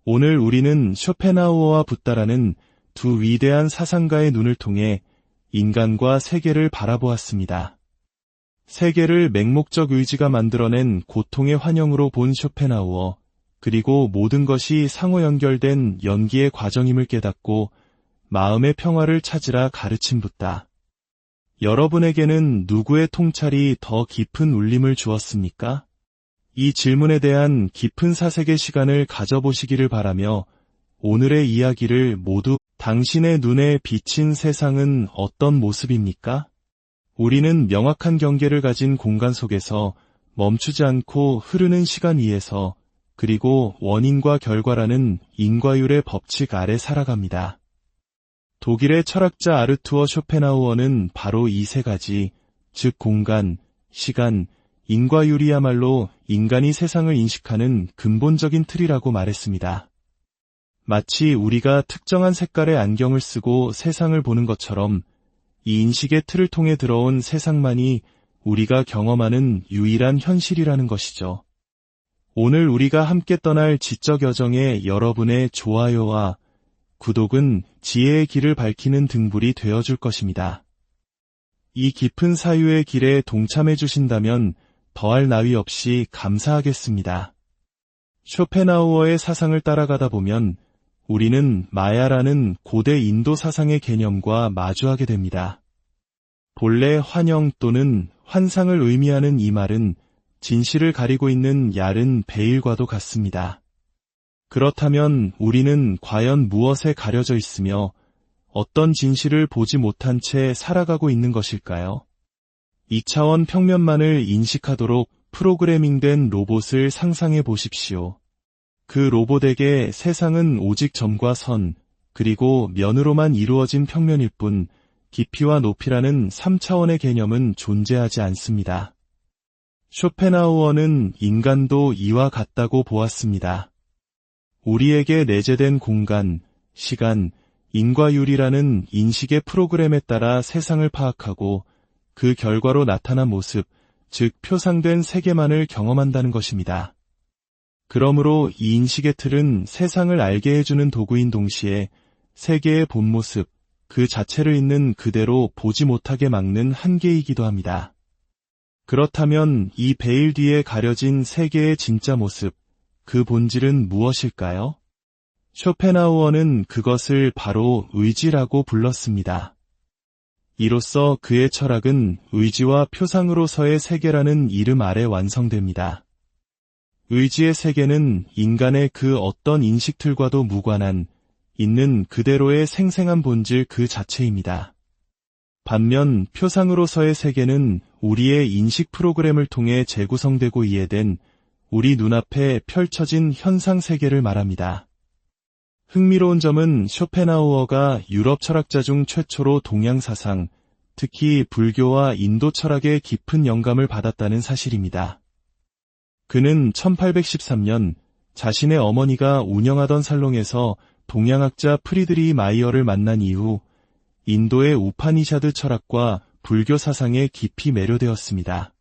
오늘 우리는 쇼펜하우어와 붓다라는 두 위대한 사상가의 눈을 통해 인간과 세계를 바라보았습니다. 세계를 맹목적 의지가 만들어낸 고통의 환영으로 본 쇼펜하우어, 그리고 모든 것이 상호 연결된 연기의 과정임을 깨닫고 마음의 평화를 찾으라 가르친 붓다. 여러분에게는 누구의 통찰이 더 깊은 울림을 주었습니까? 이 질문에 대한 깊은 사색의 시간을 가져보시기를 바라며 오늘의 이야기를 모두 당신의 눈에 비친 세상은 어떤 모습입니까? 우리는 명확한 경계를 가진 공간 속에서 멈추지 않고 흐르는 시간 위에서 그리고 원인과 결과라는 인과율의 법칙 아래 살아갑니다. 독일의 철학자 아르투어 쇼펜하우어는 바로 이 세 가지, 즉 공간, 시간, 인과율이야말로 인간이 세상을 인식하는 근본적인 틀이라고 말했습니다. 마치 우리가 특정한 색깔의 안경을 쓰고 세상을 보는 것처럼 이 인식의 틀을 통해 들어온 세상만이 우리가 경험하는 유일한 현실이라는 것이죠. 오늘 우리가 함께 떠날 지적 여정에 여러분의 좋아요와 구독은 지혜의 길을 밝히는 등불이 되어줄 것입니다. 이 깊은 사유의 길에 동참해 주신다면 더할 나위 없이 감사하겠습니다. 쇼펜하우어의 사상을 따라가다 보면 우리는 마야라는 고대 인도 사상의 개념과 마주하게 됩니다. 본래 환영 또는 환상을 의미하는 이 말은 진실을 가리고 있는 얇은 베일과도 같습니다. 그렇다면 우리는 과연 무엇에 가려져 있으며 어떤 진실을 보지 못한 채 살아가고 있는 것일까요? 2차원 평면만을 인식하도록 프로그래밍된 로봇을 상상해 보십시오. 그 로봇에게 세상은 오직 점과 선, 그리고 면으로만 이루어진 평면일 뿐 깊이와 높이라는 3차원의 개념은 존재하지 않습니다. 쇼펜하우어는 인간도 이와 같다고 보았습니다. 우리에게 내재된 공간, 시간, 인과율이라는 인식의 프로그램에 따라 세상을 파악하고 그 결과로 나타난 모습, 즉 표상된 세계만을 경험한다는 것입니다. 그러므로 이 인식의 틀은 세상을 알게 해주는 도구인 동시에 세계의 본 모습, 그 자체를 있는 그대로 보지 못하게 막는 한계이기도 합니다. 그렇다면 이 베일 뒤에 가려진 세계의 진짜 모습, 그 본질은 무엇일까요? 쇼펜하우어는 그것을 바로 의지라고 불렀습니다. 이로써 그의 철학은 의지와 표상으로서의 세계라는 이름 아래 완성됩니다. 의지의 세계는 인간의 그 어떤 인식틀과도 무관한 있는 그대로의 생생한 본질 그 자체입니다. 반면 표상으로서의 세계는 우리의 인식 프로그램을 통해 재구성되고 이해된 우리 눈앞에 펼쳐진 현상 세계를 말합니다. 흥미로운 점은 쇼펜하우어가 유럽 철학자 중 최초로 동양 사상, 특히 불교와 인도 철학에 깊은 영감을 받았다는 사실입니다. 그는 1813년 자신의 어머니가 운영하던 살롱에서 동양학자 프리드리히 마이어를 만난 이후 인도의 우파니샤드 철학과 불교 사상에 깊이 매료되었습니다.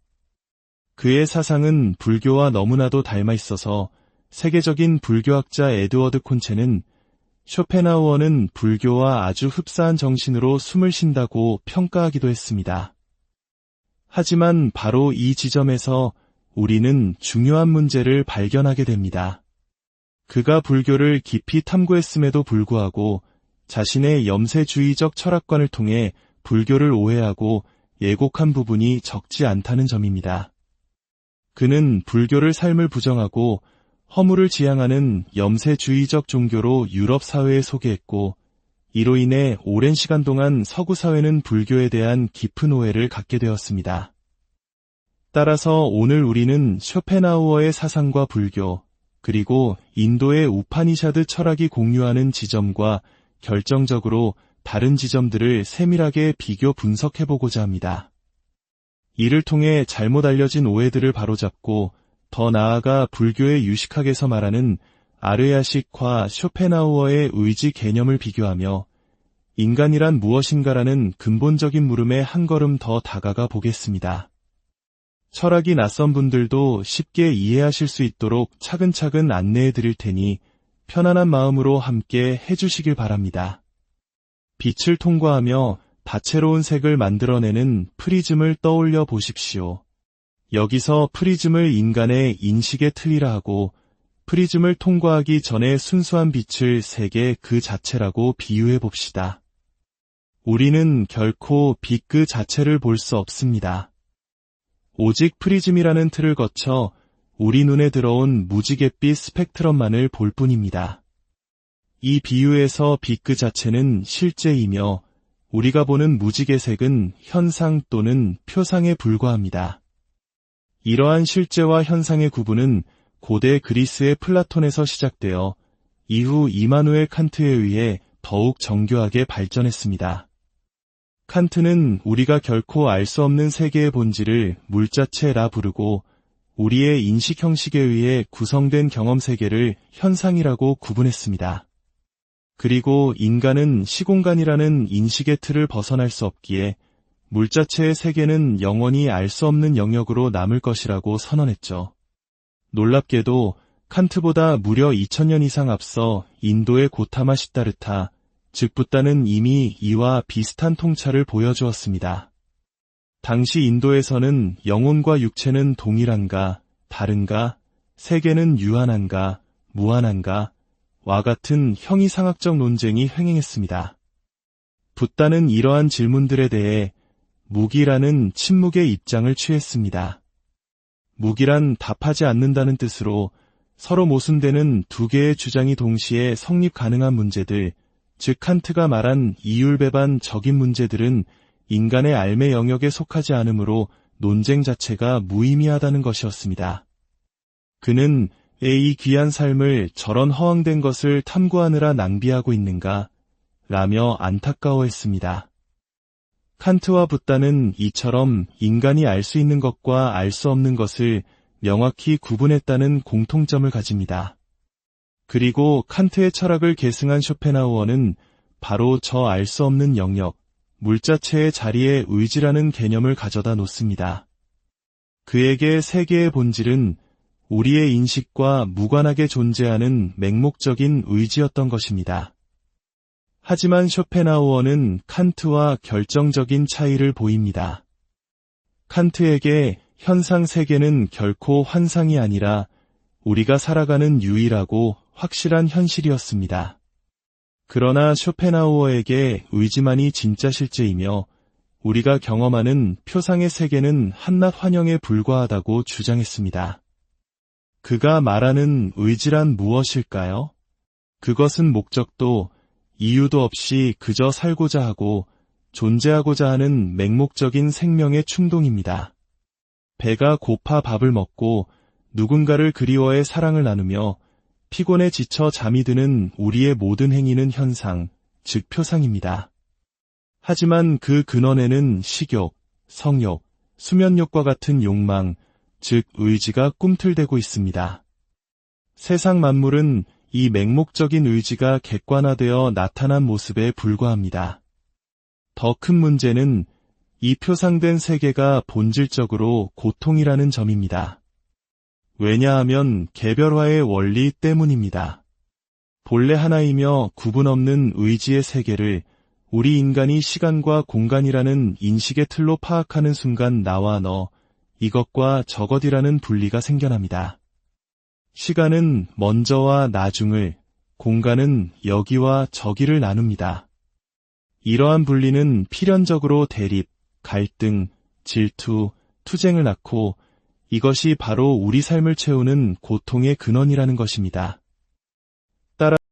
그의 사상은 불교와 너무나도 닮아 있어서 세계적인 불교학자 에드워드 콘체는 쇼펜하우어는 불교와 아주 흡사한 정신으로 숨을 쉰다고 평가하기도 했습니다. 하지만 바로 이 지점에서 우리는 중요한 문제를 발견하게 됩니다. 그가 불교를 깊이 탐구했음에도 불구하고 자신의 염세주의적 철학관을 통해 불교를 오해하고 예곡한 부분이 적지 않다는 점입니다. 그는 불교를 삶을 부정하고 허물을 지향하는 염세주의적 종교로 유럽 사회에 소개했고, 이로 인해 오랜 시간 동안 서구 사회는 불교에 대한 깊은 오해를 갖게 되었습니다. 따라서 오늘 우리는 쇼펜하우어의 사상과 불교, 그리고 인도의 우파니샤드 철학이 공유하는 지점과 결정적으로 다른 지점들을 세밀하게 비교 분석해보고자 합니다. 이를 통해 잘못 알려진 오해들을 바로잡고 더 나아가 불교의 유식학에서 말하는 아르야식과 쇼펜하우어의 의지 개념을 비교하며 인간이란 무엇인가라는 근본적인 물음에 한 걸음 더 다가가 보겠습니다. 철학이 낯선 분들도 쉽게 이해하실 수 있도록 차근차근 안내해 드릴 테니 편안한 마음으로 함께 해주시길 바랍니다. 빛을 통과하며 다채로운 색을 만들어내는 프리즘을 떠올려 보십시오. 여기서 프리즘을 인간의 인식의 틀이라 하고 프리즘을 통과하기 전에 순수한 빛을 세계 그 자체라고 비유해 봅시다. 우리는 결코 빛 그 자체를 볼 수 없습니다. 오직 프리즘이라는 틀을 거쳐 우리 눈에 들어온 무지갯빛 스펙트럼만을 볼 뿐입니다. 이 비유에서 빛 그 자체는 실제이며 우리가 보는 무지개색은 현상 또는 표상에 불과합니다. 이러한 실제와 현상의 구분은 고대 그리스의 플라톤에서 시작되어 이후 이마누엘 칸트에 의해 더욱 정교하게 발전했습니다. 칸트는 우리가 결코 알 수 없는 세계의 본질을 물자체라 부르고 우리의 인식 형식에 의해 구성된 경험 세계를 현상이라고 구분했습니다. 그리고 인간은 시공간이라는 인식의 틀을 벗어날 수 없기에 물자체의 세계는 영원히 알 수 없는 영역으로 남을 것이라고 선언했죠. 놀랍게도 칸트보다 무려 2000년 이상 앞서 인도의 고타마 시다르타, 즉 붓다는 이미 이와 비슷한 통찰을 보여주었습니다. 당시 인도에서는 영혼과 육체는 동일한가, 다른가, 세계는 유한한가, 무한한가, 와 같은 형이상학적 논쟁이 횡행했습니다. 붓다는 이러한 질문들에 대해 무기라는 침묵의 입장을 취했습니다. 무기란 답하지 않는다는 뜻으로 서로 모순되는 두 개의 주장이 동시에 성립 가능한 문제들, 즉 칸트가 말한 이율배반 적인 문제들은 인간의 알매 영역에 속하지 않으므로 논쟁 자체가 무의미하다는 것이었습니다. 그는 이 귀한 삶을 저런 허황된 것을 탐구하느라 낭비하고 있는가? 라며 안타까워했습니다. 칸트와 붓다는 이처럼 인간이 알 수 있는 것과 알 수 없는 것을 명확히 구분했다는 공통점을 가집니다. 그리고 칸트의 철학을 계승한 쇼펜하우어는 바로 저 알 수 없는 영역, 물자체의 자리에 의지라는 개념을 가져다 놓습니다. 그에게 세계의 본질은 우리의 인식과 무관하게 존재하는 맹목적인 의지였던 것입니다. 하지만 쇼펜하우어는 칸트와 결정적인 차이를 보입니다. 칸트에게 현상 세계는 결코 환상이 아니라 우리가 살아가는 유일하고 확실한 현실이었습니다. 그러나 쇼펜하우어에게 의지만이 진짜 실제이며 우리가 경험하는 표상의 세계는 한낱 환영에 불과하다고 주장했습니다. 그가 말하는 의지란 무엇일까요? 그것은 목적도 이유도 없이 그저 살고자 하고 존재하고자 하는 맹목적인 생명의 충동입니다. 배가 고파 밥을 먹고 누군가를 그리워해 사랑을 나누며 피곤에 지쳐 잠이 드는 우리의 모든 행위는 현상, 즉 표상입니다. 하지만 그 근원에는 식욕, 성욕, 수면욕과 같은 욕망, 즉 의지가 꿈틀대고 있습니다. 세상 만물은 이 맹목적인 의지가 객관화되어 나타난 모습에 불과합니다. 더 큰 문제는 이 표상된 세계가 본질적으로 고통이라는 점입니다. 왜냐하면 개별화의 원리 때문입니다. 본래 하나이며 구분 없는 의지의 세계를 우리 인간이 시간과 공간이라는 인식의 틀로 파악하는 순간 나와 너, 이것과 저것이라는 분리가 생겨납니다. 시간은 먼저와 나중을, 공간은 여기와 저기를 나눕니다. 이러한 분리는 필연적으로 대립, 갈등, 질투, 투쟁을 낳고 이것이 바로 우리 삶을 채우는 고통의 근원이라는 것입니다.